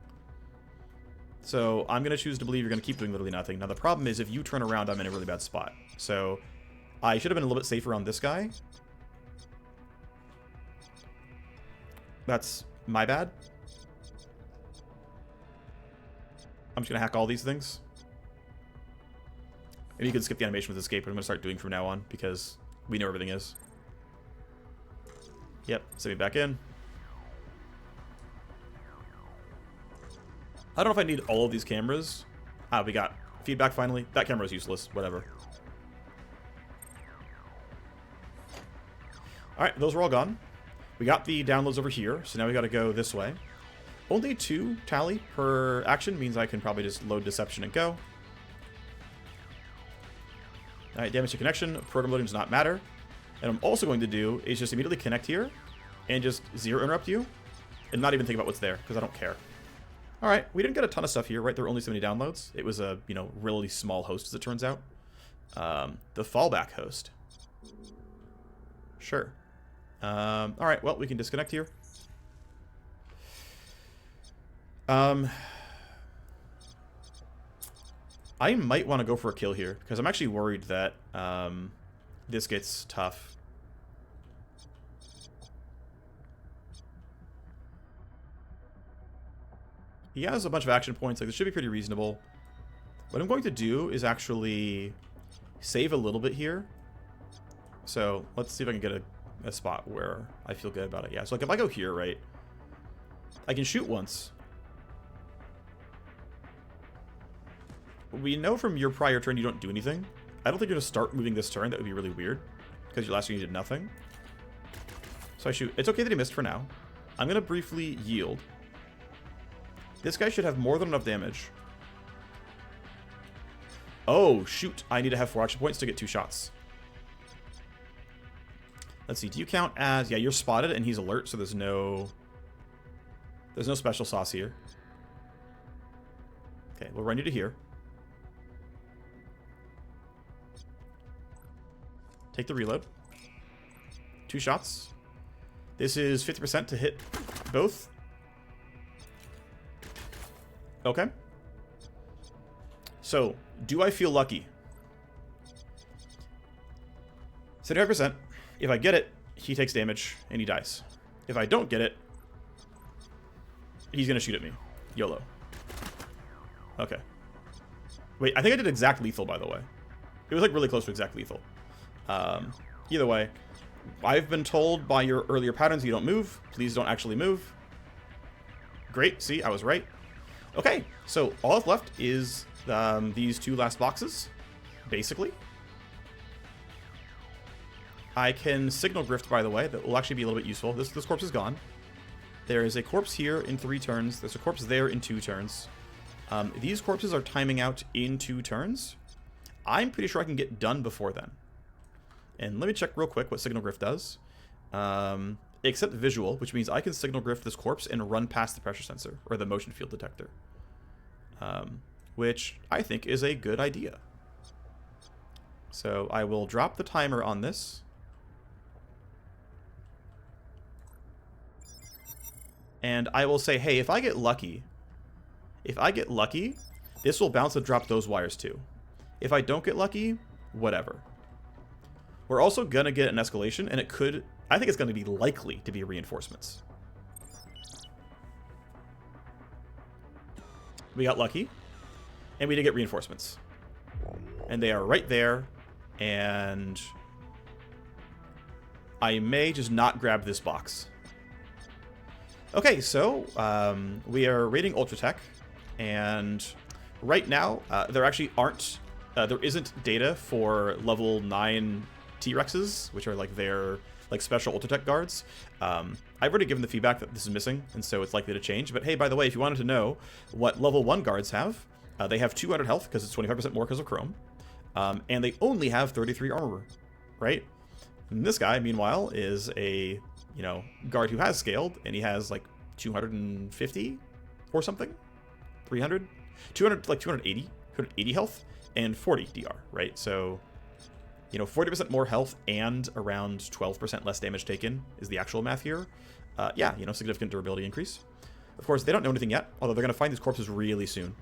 So I'm going to choose to believe you're going to keep doing literally nothing. Now the problem is if you turn around, I'm in a really bad spot. So I should have been a little bit safer on this guy. That's my bad. I'm just going to hack all these things. Maybe you can skip the animation with escape, but I'm going to start doing from now on because we know everything is. Yep, send me back in. I don't know if I need all of these cameras. Ah, we got feedback finally. That camera is useless. Whatever. Alright, those are all gone. We got the downloads over here, so now we got to go this way. Only 2 tally per action means I can probably just load Deception and go. Alright, damage to connection. Program loading does not matter. And what I'm also going to do is just immediately connect here and just zero interrupt you and not even think about what's there because I don't care. Alright, we didn't get a ton of stuff here, right? There were only so many downloads. It was a, you know, really small host as it turns out. The fallback host. Sure. Alright, well, we can disconnect here. I might want to go for a kill here, because I'm actually worried that this gets tough. He has a bunch of action points, like this should be pretty reasonable. What I'm going to do is actually save a little bit here. So let's see if I can get a spot where I feel good about it. Yeah, so like if I go here, right, I can shoot once. we know from your prior turn you don't do anything. I don't think you're going to start moving this turn. That would be really weird. Because your last turn you did nothing. So I shoot. It's okay that he missed for now. I'm going to briefly yield. This guy should have more than enough damage. Oh, shoot. I need to have 4 action points to get 2 shots. Let's see. Do you count as... Yeah, you're spotted and he's alert, so there's no special sauce here. Okay, we'll run you to here. Take the reload. 2 shots. This is 50% to hit both. Okay. So, do I feel lucky? 75%. If I get it, he takes damage and he dies. If I don't get it, he's going to shoot at me. YOLO. Okay. Wait, I think I did exact lethal, by the way. It was like really close to exact lethal. Either way, I've been told by your earlier patterns you don't move. Please don't actually move. Great. See, I was right. Okay, so all that's left is these 2 last boxes, basically. I can signal grift, by the way. That will actually be a little bit useful. This corpse is gone. There is a corpse here in 3 turns. There's a corpse there in 2 turns. These corpses are timing out in 2 turns. I'm pretty sure I can get done before then. And let me check real quick what signal grift does. Except visual, which means I can signal grift this corpse and run past the pressure sensor, or the motion field detector. Which I think is a good idea. So I will drop the timer on this. And I will say, hey, if I get lucky, this will bounce and drop those wires too. If I don't get lucky, whatever. We're also going to get an escalation, and I think it's going to be likely to be reinforcements. We got lucky, and we did get reinforcements. And they are right there, and I may just not grab this box. Okay, so we are rating Ultra Tech, and right now there actually there isn't data for level 9 T-Rexes, which are like their special Ultra Tech guards. I've already given the feedback that this is missing, and so it's likely to change. But hey, by the way, if you wanted to know what level 1 guards have, they have 200 health because it's 25% more because of Chrome, and they only have 33 armor, right? And this guy, meanwhile, is a guard who has scaled, and he has like 250 or something, 300, 200, like 280 health and 40 DR, right? So 40% more health and around 12% less damage taken is the actual math here. Yeah, significant durability increase. Of course, they don't know anything yet, although they're going to find these corpses really soon.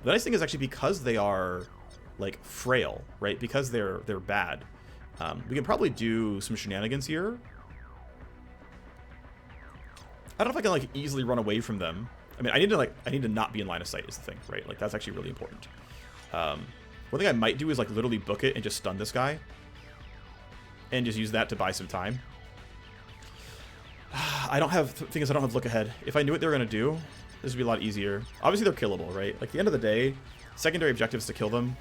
The nice thing is actually because they are like frail, right? Because they're bad. We can probably do some shenanigans here. I don't know if I can like easily run away from them. I mean, I need to not be in line of sight is the thing, right? Like that's actually really important. One thing I might do is like literally book it and just stun this guy. And just use that to buy some time. I don't have look ahead. If I knew what they were going to do, this would be a lot easier. Obviously they're killable, right? Like at the end of the day, secondary objective is to kill them.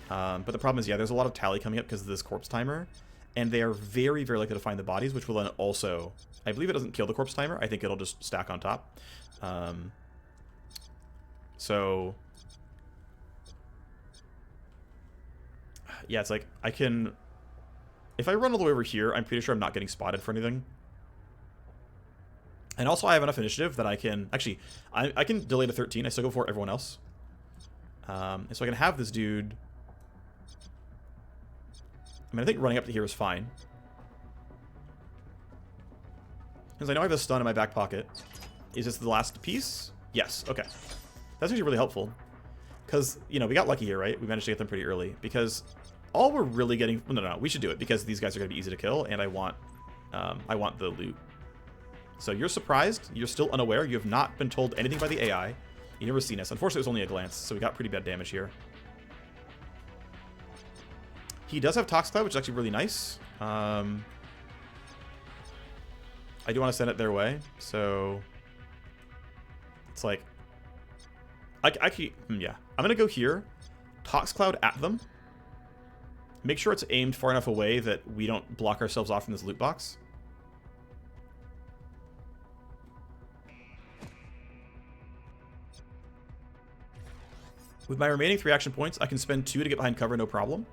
But the problem is, yeah, there's a lot of tally coming up because of this corpse timer. And they are very, very likely to find the bodies, which will then also... I believe it doesn't kill the corpse timer. I think it'll just stack on top. So... yeah, it's like, I can... if I run all the way over here, I'm pretty sure I'm not getting spotted for anything. And also I have enough initiative that I can... actually, I can delay to 13. I still go before everyone else. And so I can have this dude... I mean, I think running up to here is fine. Because I know I have a stun in my back pocket. Is this the last piece? Yes. Okay. That's actually really helpful. Because, we got lucky here, right? We managed to get them pretty early. Because all we're really getting... well, no, we should do it. Because these guys are going to be easy to kill. And I want the loot. So you're surprised. You're still unaware. You have not been told anything by the AI. You've never seen us. Unfortunately, it was only a glance. So we got pretty bad damage here. He does have Tox Cloud, which is actually really nice. I do want to send it their way, so it's like... yeah. I'm going to go here. Tox Cloud at them. Make sure it's aimed far enough away that we don't block ourselves off from this loot box. With my remaining 3 action points, I can spend 2 to get behind cover, no problem.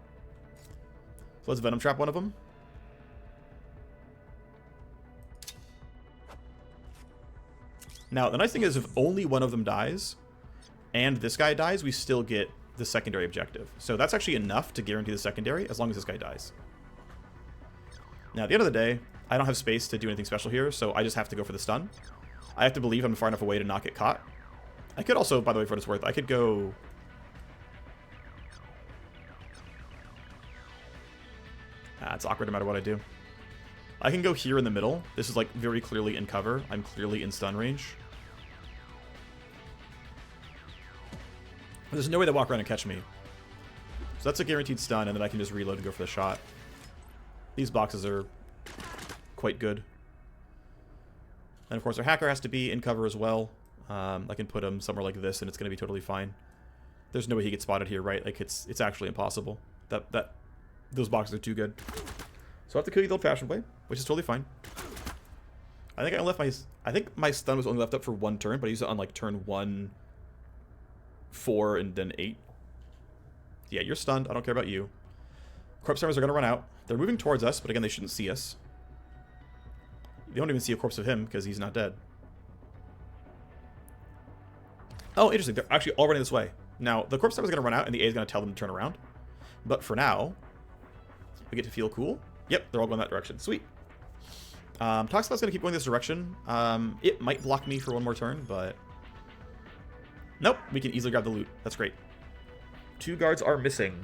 So let's Venom Trap one of them. Now, the nice thing is if only one of them dies, and this guy dies, we still get the secondary objective. So that's actually enough to guarantee the secondary, as long as this guy dies. Now, at the end of the day, I don't have space to do anything special here, so I just have to go for the stun. I have to believe I'm far enough away to not get caught. I could also, by the way, for what it's worth, I could go... it's awkward no matter what I do. I can go here in the middle. This is like very clearly in cover. I'm clearly in stun range. There's no way to walk around and catch me. So that's a guaranteed stun, and then I can just reload and go for the shot. These boxes are quite good. And of course our hacker has to be in cover as well. I can put him somewhere like this and it's going to be totally fine. There's no way he gets spotted here, right? Like it's actually impossible. Those boxes are too good. So I have to kill you the old-fashioned way, which is totally fine. I think my stun was only left up for 1 turn, but I used it on like turn 1, 4, and then 8. Yeah, you're stunned. I don't care about you. Corpse armors are gonna run out. They're moving towards us, but again, they shouldn't see us. They don't even see a corpse of him because he's not dead. Oh, interesting. They're actually all running this way. Now, the corpse armor is gonna run out, and the A is gonna tell them to turn around. But for now, we get to feel cool. Yep, they're all going that direction. Sweet. Tox Cloud's gonna keep going this direction. It might block me for 1 more turn, but... Nope, we can easily grab the loot. That's great. 2 guards are missing.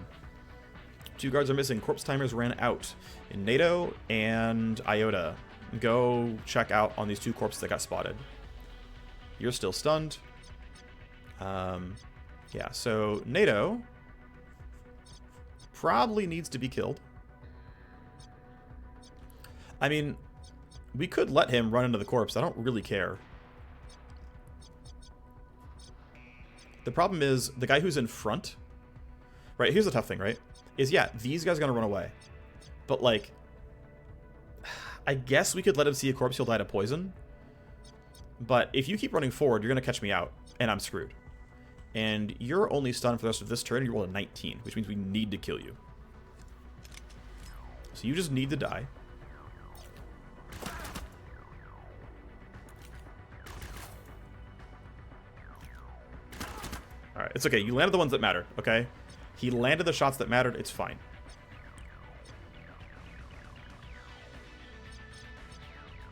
2 guards are missing. Corpse timers ran out. In NATO and Iota. Go check out on these 2 corpses that got spotted. You're still stunned. Yeah, so NATO probably needs to be killed. I mean, we could let him run into the corpse. I don't really care. The problem is, the guy who's in front... Right, here's the tough thing, right? Is, yeah, these guys are going to run away. But, like... I guess we could let him see a corpse, he'll die to poison. But if you keep running forward, you're going to catch me out. And I'm screwed. And you're only stunned for the rest of this turn, and you roll a 19. Which means we need to kill you. So you just need to die. Alright, it's okay. You landed the ones that matter, okay? He landed the shots that mattered. It's fine.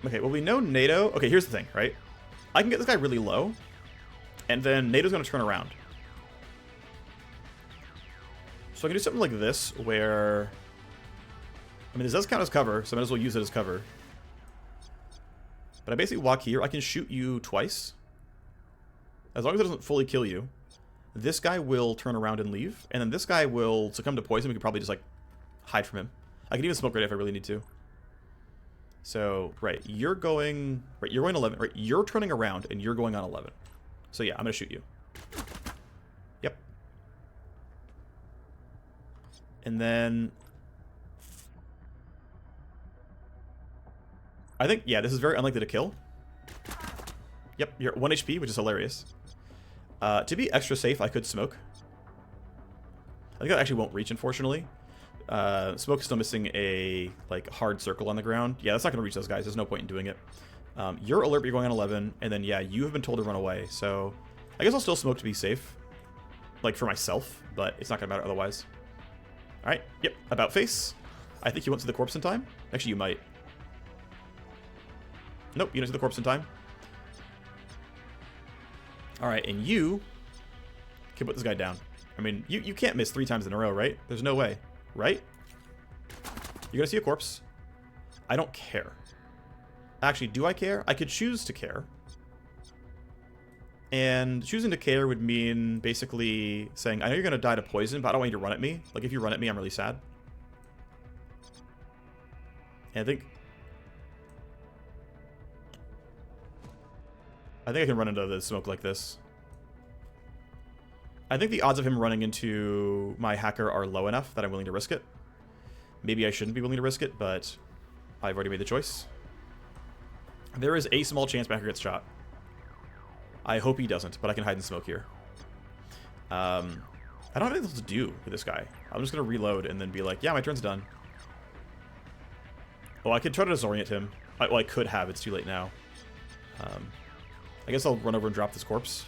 Okay, well, we know NATO... Okay, here's the thing, right? I can get this guy really low, and then NATO's going to turn around. So I can do something like this, where... I mean, this does count as cover, so I might as well use it as cover. But I basically walk here. I can shoot you twice. As long as it doesn't fully kill you. This guy will turn around and leave, and then this guy will succumb to poison. We could probably just, like, hide from him. I can even smoke right if I really need to. So, right, you're going 11. Right, you're turning around, and you're going on 11. So, yeah, I'm going to shoot you. Yep. And then... I think, yeah, this is very unlikely to kill. Yep, you're at 1 HP, which is hilarious. To be extra safe, I could smoke. I think that actually won't reach, unfortunately. Smoke is still missing a, like, hard circle on the ground. Yeah, that's not going to reach those guys. There's no point in doing it. You're alert, but you're going on 11. And then, yeah, you have been told to run away. So, I guess I'll still smoke to be safe. Like, for myself. But it's not going to matter otherwise. Alright, yep. About face. I think you won't see the corpse in time. Actually, you might. Nope, you don't see the corpse in time. Alright, and you can put this guy down. I mean, you can't miss 3 times in a row, right? There's no way. Right? You're gonna see a corpse. I don't care. Actually, do I care? I could choose to care. And choosing to care would mean basically saying, I know you're gonna die to poison, but I don't want you to run at me. Like, if you run at me, I'm really sad. And I think I can run into the smoke like this. I think the odds of him running into my hacker are low enough that I'm willing to risk it. Maybe I shouldn't be willing to risk it, but I've already made the choice. There is a small chance my hacker gets shot. I hope he doesn't, but I can hide in smoke here. I don't have anything else to do with this guy. I'm just going to reload and then be like, yeah, my turn's done. Oh, I could try to disorient him. Well, I could have. It's too late now. I guess I'll run over and drop this corpse.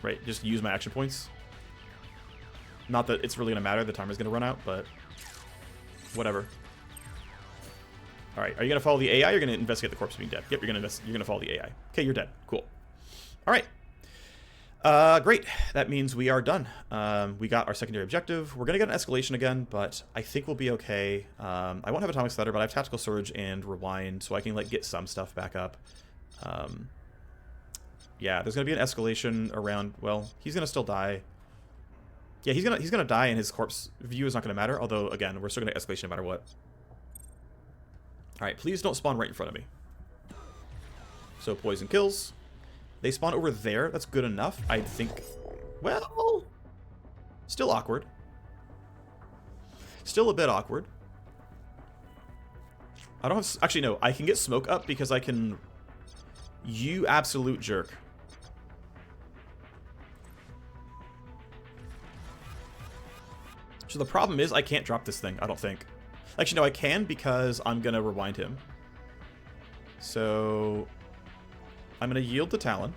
Right, just use my action points. Not that it's really going to matter. The timer's going to run out, but whatever. All right, are you going to follow the AI or are you going to investigate the corpse being dead? Yep, you're going to follow the AI. Okay, you're dead. Cool. All right. Great. That means we are done. We got our secondary objective. We're going to get an escalation again, but I think we'll be okay. I won't have Atomic Slider, but I have Tactical Surge and Rewind, so I can like get some stuff back up. Yeah, there's going to be an escalation around... Well, he's going to still die. Yeah, he's gonna die, and his corpse view is not going to matter. Although, again, we're still going to escalation no matter what. All right, please don't spawn right in front of me. So, poison kills. They spawn over there. That's good enough, I think. Well, still awkward. Still a bit awkward. I don't have... Actually, no. I can get smoke up because I can... You absolute jerk. So the problem is I can't drop this thing, I don't think. Actually, no, I can because I'm going to rewind him. So I'm going to yield to Talon.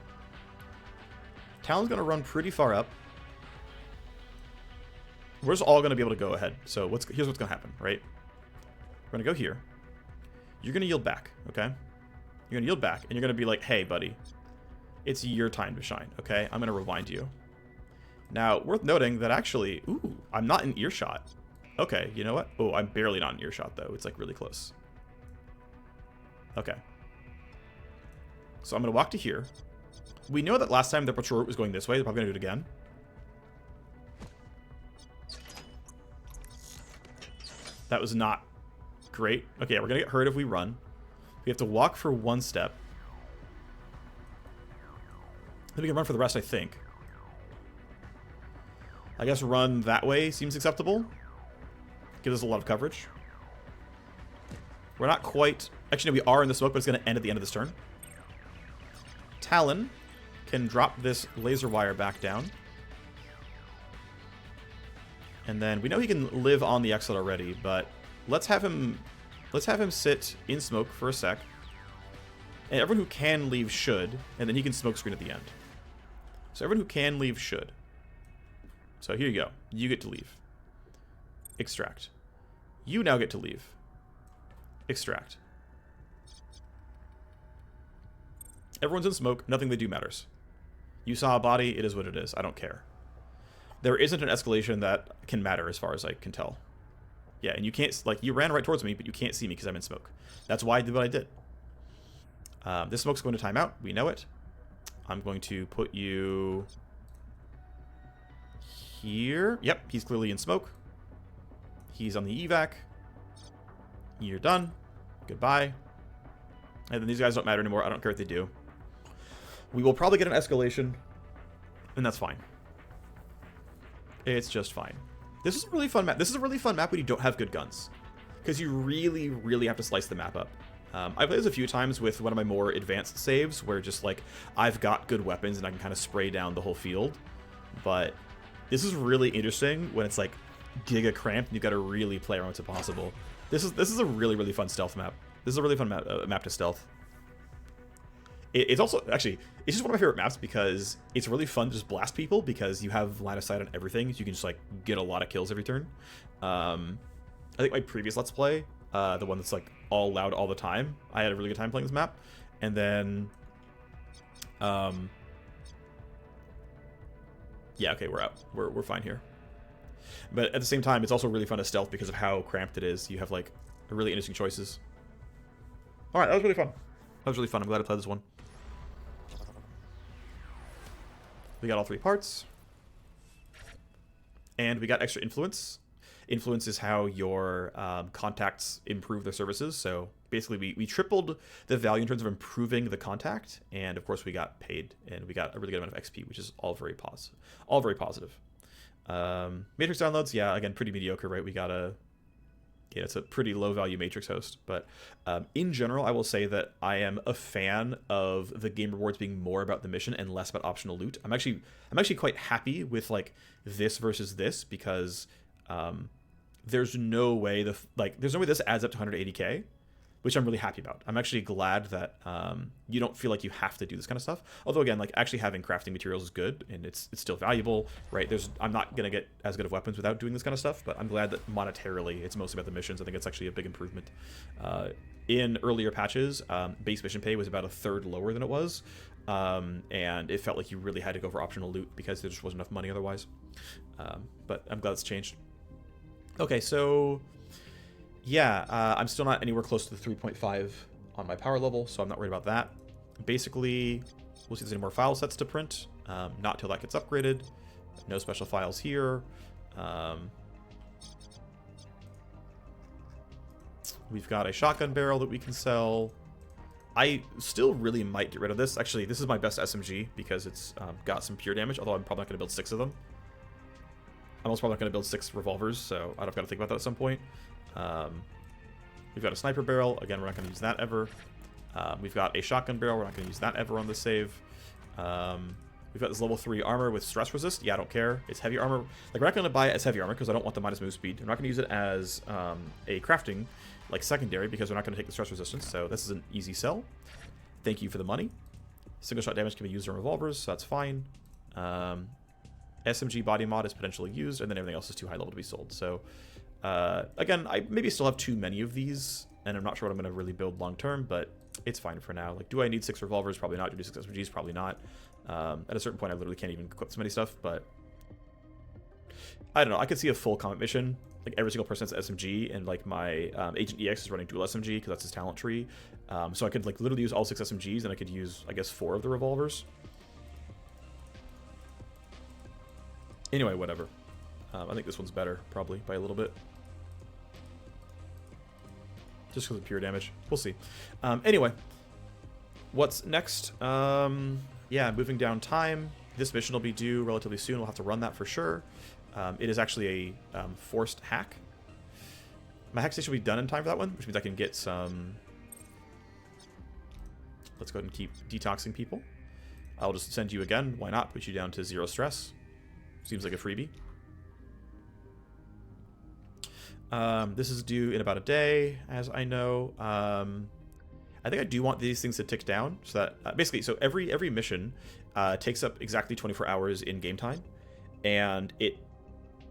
Talon's going to run pretty far up. We're just all going to be able to go ahead. So here's what's going to happen, right? We're going to go here. You're going to yield back, okay? You're going to yield back, and you're going to be like, hey, buddy, it's your time to shine, okay? I'm going to rewind you. Now, worth noting that actually, ooh, I'm not in earshot. Okay, you know what? Oh, I'm barely not in earshot, though. It's, like, really close. Okay. So I'm going to walk to here. We know that last time the patrol route was going this way. They're probably going to do it again. That was not great. Okay, we're going to get hurt if we run. We have to walk for one step. Then we can run for the rest, I think. I guess run that way seems acceptable. Gives us a lot of coverage. We're not quite... Actually, no, we are in the smoke, but it's going to end at the end of this turn. Talon can drop this laser wire back down. And then we know he can live on the exit already, but let's have him sit in smoke for a sec. And everyone who can leave should, and then he can smoke screen at the end. So everyone who can leave should. So here you go. You get to leave. Extract. You now get to leave. Extract. Everyone's in smoke. Nothing they do matters. You saw a body. It is what it is. I don't care. There isn't an escalation that can matter as far as I can tell. Yeah, and you can't... Like, you ran right towards me, but you can't see me because I'm in smoke. That's why I did what I did. This smoke's going to time out. We know it. I'm going to put you... here. Yep, he's clearly in smoke. He's on the evac. You're done. Goodbye. And then these guys don't matter anymore. I don't care what they do. We will probably get an escalation, and that's fine. It's just fine. This is a really fun map. This is a really fun map when you don't have good guns, because you really, really have to slice the map up. I've played this a few times with one of my more advanced saves, where just like I've got good weapons and I can kind of spray down the whole field. But this is really interesting when it's like Giga Cramped and you've got to really play around what's possible. This is a really, really fun stealth map. This is a really fun map to stealth. It's also, actually, it's just one of my favorite maps because it's really fun to just blast people because you have line of sight on everything. So you can just like get a lot of kills every turn. I think my previous Let's Play, the one that's like all loud all the time, I had a really good time playing this map. And then, yeah, okay, we're out. We're fine here. But at the same time, it's also really fun to stealth because of how cramped it is. You have like really interesting choices. All right, that was really fun. That was really fun. I'm glad I played this one. We got all 3 parts. And we got extra influence. influences how your contacts improve their services. So basically, we tripled the value in terms of improving the contact, and of course we got paid, and we got a really good amount of XP, which is all very positive. All very positive. Matrix downloads, yeah, again, pretty mediocre, right? We got it's a pretty low value Matrix host, but in general, I will say that I am a fan of the game rewards being more about the mission and less about optional loot. I'm actually quite happy with like this versus this, because there's no way this adds up to 180k, which I'm really happy about. I'm actually glad that you don't feel like you have to do this kind of stuff. Although again, like actually having crafting materials is good, and it's still valuable, right? I'm not gonna get as good of weapons without doing this kind of stuff, but I'm glad that monetarily it's mostly about the missions. I think it's actually a big improvement. In earlier patches, base mission pay was about a third lower than it was, and it felt like you really had to go for optional loot because there just wasn't enough money otherwise. But I'm glad it's changed. Okay, so yeah, I'm still not anywhere close to the 3.5 on my power level, so I'm not worried about that. Basically, we'll see if there's any more file sets to print. Not till that gets upgraded. No special files here. We've got a shotgun barrel that we can sell. I still really might get rid of this. Actually, this is my best SMG because it's got some pure damage, although I'm probably not going to build 6 of them. I'm also probably not going to build 6 revolvers, so I've got to think about that at some point. We've got a sniper barrel. Again, we're not going to use that ever. We've got a shotgun barrel. We're not going to use that ever on the save. We've got this level 3 armor with stress resist. Yeah, I don't care. It's heavy armor. Like, we're not going to buy it as heavy armor because I don't want the minus move speed. I'm not going to use it as a crafting, like, secondary, because we're not going to take the stress resistance. So this is an easy sell. Thank you for the money. Single shot damage can be used on revolvers, so that's fine. SMG body mod is potentially used, and then everything else is too high level to be sold. So again, I maybe still have too many of these, and I'm not sure what I'm going to really build long term, but it's fine for now. Like, do I need 6 revolvers? Probably not. Do I need 6 SMGs? Probably not. At a certain point, I literally can't even equip so many stuff, but I don't know. I could see a full combat mission, like every single person has SMG, and like my Agent EX is running dual SMG because that's his talent tree. So I could like literally use all 6 SMGs, and I could use, I guess, 4 of the revolvers. Anyway, whatever. I think this one's better, probably, by a little bit. Just because of pure damage. We'll see. Anyway, what's next? Yeah, moving down time. This mission will be due relatively soon. We'll have to run that for sure. It is actually a forced hack. My hack station will be done in time for that one, which means I can get some... Let's go ahead and keep detoxing people. I'll just send you again. Why not? Put you down to 0 stress. Seems like a freebie. This is due in about a day, as I know. I think I do want these things to tick down, so that basically, so every mission takes up exactly 24 hours in game time, and it,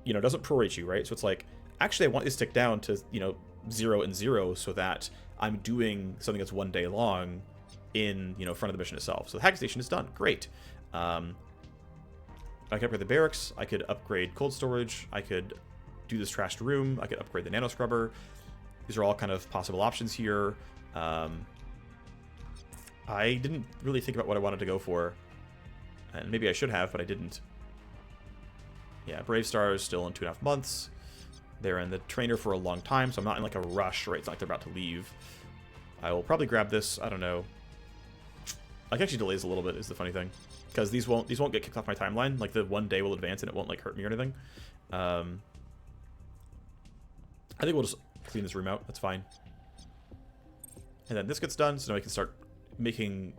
doesn't prorate you, right? So it's like, actually, I want this to tick down to 0 and 0, so that I'm doing something that's 1 day long in front of the mission itself. So the hack station is done. Great. I could upgrade the barracks, I could upgrade cold storage, I could do this trashed room, I could upgrade the nano scrubber. These are all kind of possible options here. I didn't really think about what I wanted to go for, and maybe I should have, but I didn't. Yeah, Brave Star is still in 2.5 months. They're in the trainer for a long time, so I'm not in like a rush, right? It's not like they're about to leave. I will probably grab this, I don't know. I can actually delays a little bit is the funny thing, because these won't get kicked off my timeline. Like the 1 day will advance and it won't like hurt me or anything. I think we'll just clean this room out. That's fine. And then this gets done, so now we can start making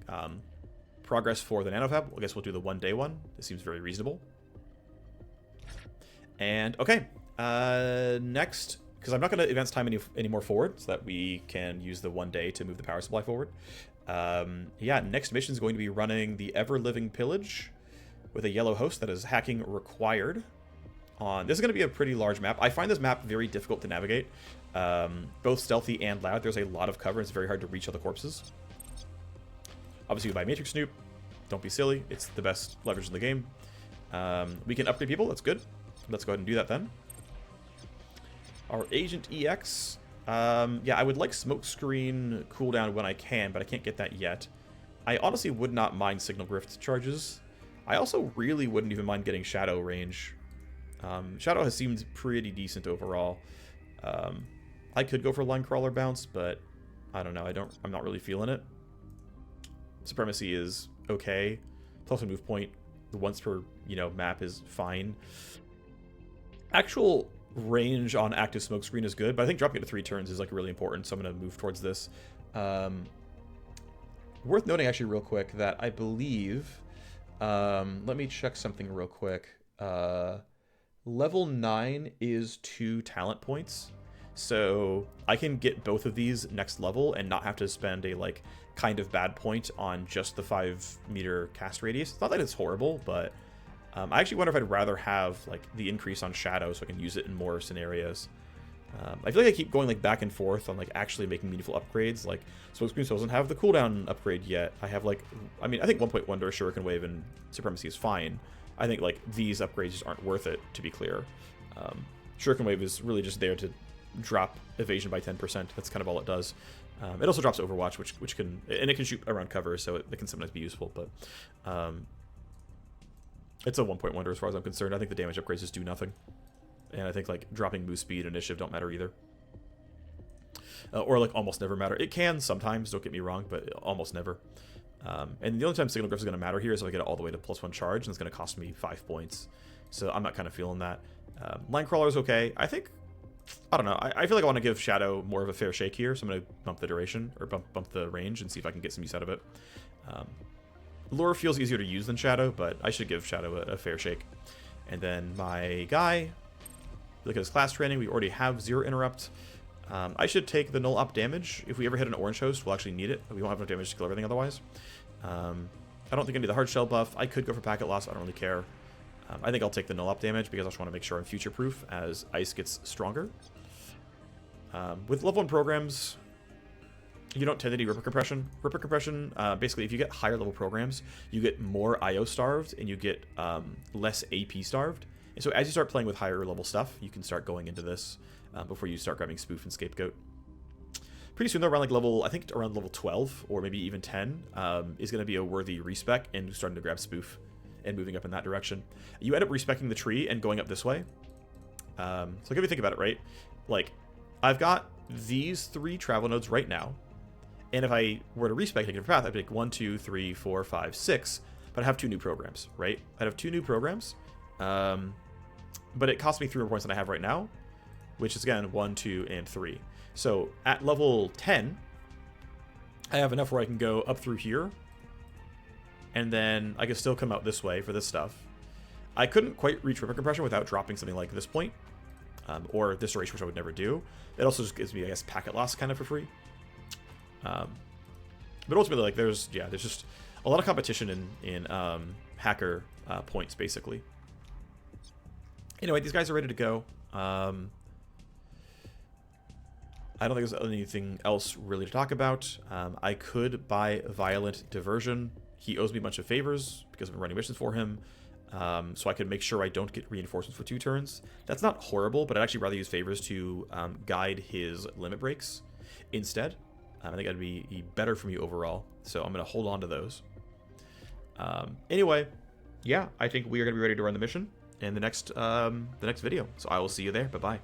progress for the nanofab. I guess we'll do the 1 day one. This seems very reasonable. And okay, next, because I'm not going to advance time any more forward, so that we can use the 1 day to move the power supply forward. Yeah, next mission is going to be running the Ever-Living Pillage with a yellow host that is hacking required. This is going to be a pretty large map. I find this map very difficult to navigate, both stealthy and loud. There's a lot of cover. It's very hard to reach other corpses. Obviously, we buy Matrix Snoop. Don't be silly. It's the best leverage in the game. We can upgrade people. That's good. Let's go ahead and do that then. Our Agent EX. Yeah, I would like Smokescreen cooldown when I can, but I can't get that yet. I honestly would not mind Signal Grift charges. I also really wouldn't even mind getting Shadow range. Shadow has seemed pretty decent overall. I could go for Line Crawler Bounce, but I don't know. I'm not really feeling it. Supremacy is okay. Plus a move point. The once per, map is fine. Actual range on active smokescreen is good, but I think dropping it to 3 turns is like really important, so I'm going to move towards this. Worth noting actually real quick that I believe, let me check something real quick. Level 9 is 2 talent points, so I can get both of these next level and not have to spend a like kind of bad point on just the 5-meter cast radius. It's not that it's horrible, but I actually wonder if I'd rather have like the increase on Shadow so I can use it in more scenarios. I feel like I keep going like back and forth on like actually making meaningful upgrades. Like Smokescreen still doesn't have the cooldown upgrade yet. I have like, I think 1.1 Shuriken Wave and Supremacy is fine. I think like these upgrades just aren't worth it, to be clear. Shuriken Wave is really just there to drop evasion by 10%. That's kind of all it does. It also drops Overwatch, which can, and it can shoot around cover, so it can sometimes be useful. But it's a 1-point wonder as far as I'm concerned. I think the damage upgrades just do nothing. And I think like dropping move speed and initiative don't matter either. Or like almost never matter. It can sometimes, don't get me wrong, but almost never. And the only time Signal Griff is going to matter here is if I get it all the way to +1 charge, and it's going to cost me 5 points. So I'm not kind of feeling that. Line Crawler is okay. I don't know. I feel like I want to give Shadow more of a fair shake here, so I'm going to bump the duration, or bump the range, and see if I can get some use out of it. Lure feels easier to use than Shadow, but I should give Shadow a fair shake. And then my guy, look at his class training. We already have 0 interrupt. I should take the null up damage. If we ever hit an orange host, we'll actually need it. We won't have enough damage to kill everything otherwise. I don't think I need the hard shell buff. I could go for packet loss. I don't really care. I think I'll take the null up damage because I just want to make sure I'm future proof as ice gets stronger. With level 1 programs, you don't tend to do Ripper Compression. Ripper Compression, basically, if you get higher level programs, you get more IO starved and you get less AP starved. And so as you start playing with higher level stuff, you can start going into this before you start grabbing Spoof and Scapegoat. Pretty soon, though, around like level, I think around level 12 or maybe even 10 is going to be a worthy respec and starting to grab Spoof and moving up in that direction. You end up respecing the tree and going up this way. So I'll give you a think about it, right? Like, I've got these 3 travel nodes right now. And if I were to respec a different path, I'd take 1, 2, 3, 4, 5, 6. But I have 2 new programs, right? I'd have 2 new programs. But it costs me 3 more points than I have right now, which is, again, 1, 2, and 3. So at level 10, I have enough where I can go up through here. And then I can still come out this way for this stuff. I couldn't quite reach Ripper Compression without dropping something like this point. Or this duration, which I would never do. It also just gives me, I guess, packet loss kind of for free. But ultimately, like, there's just a lot of competition in hacker points, basically. Anyway, these guys are ready to go. I don't think there's anything else really to talk about. I could buy Violent Diversion. He owes me a bunch of favors because I've been running missions for him. So I could make sure I don't get reinforcements for 2 turns. That's not horrible, but I'd actually rather use favors to guide his limit breaks instead. I think that'd be better for me overall. So I'm going to hold on to those. Anyway, yeah, I think we are going to be ready to run the mission in the next video. So I will see you there. Bye-bye.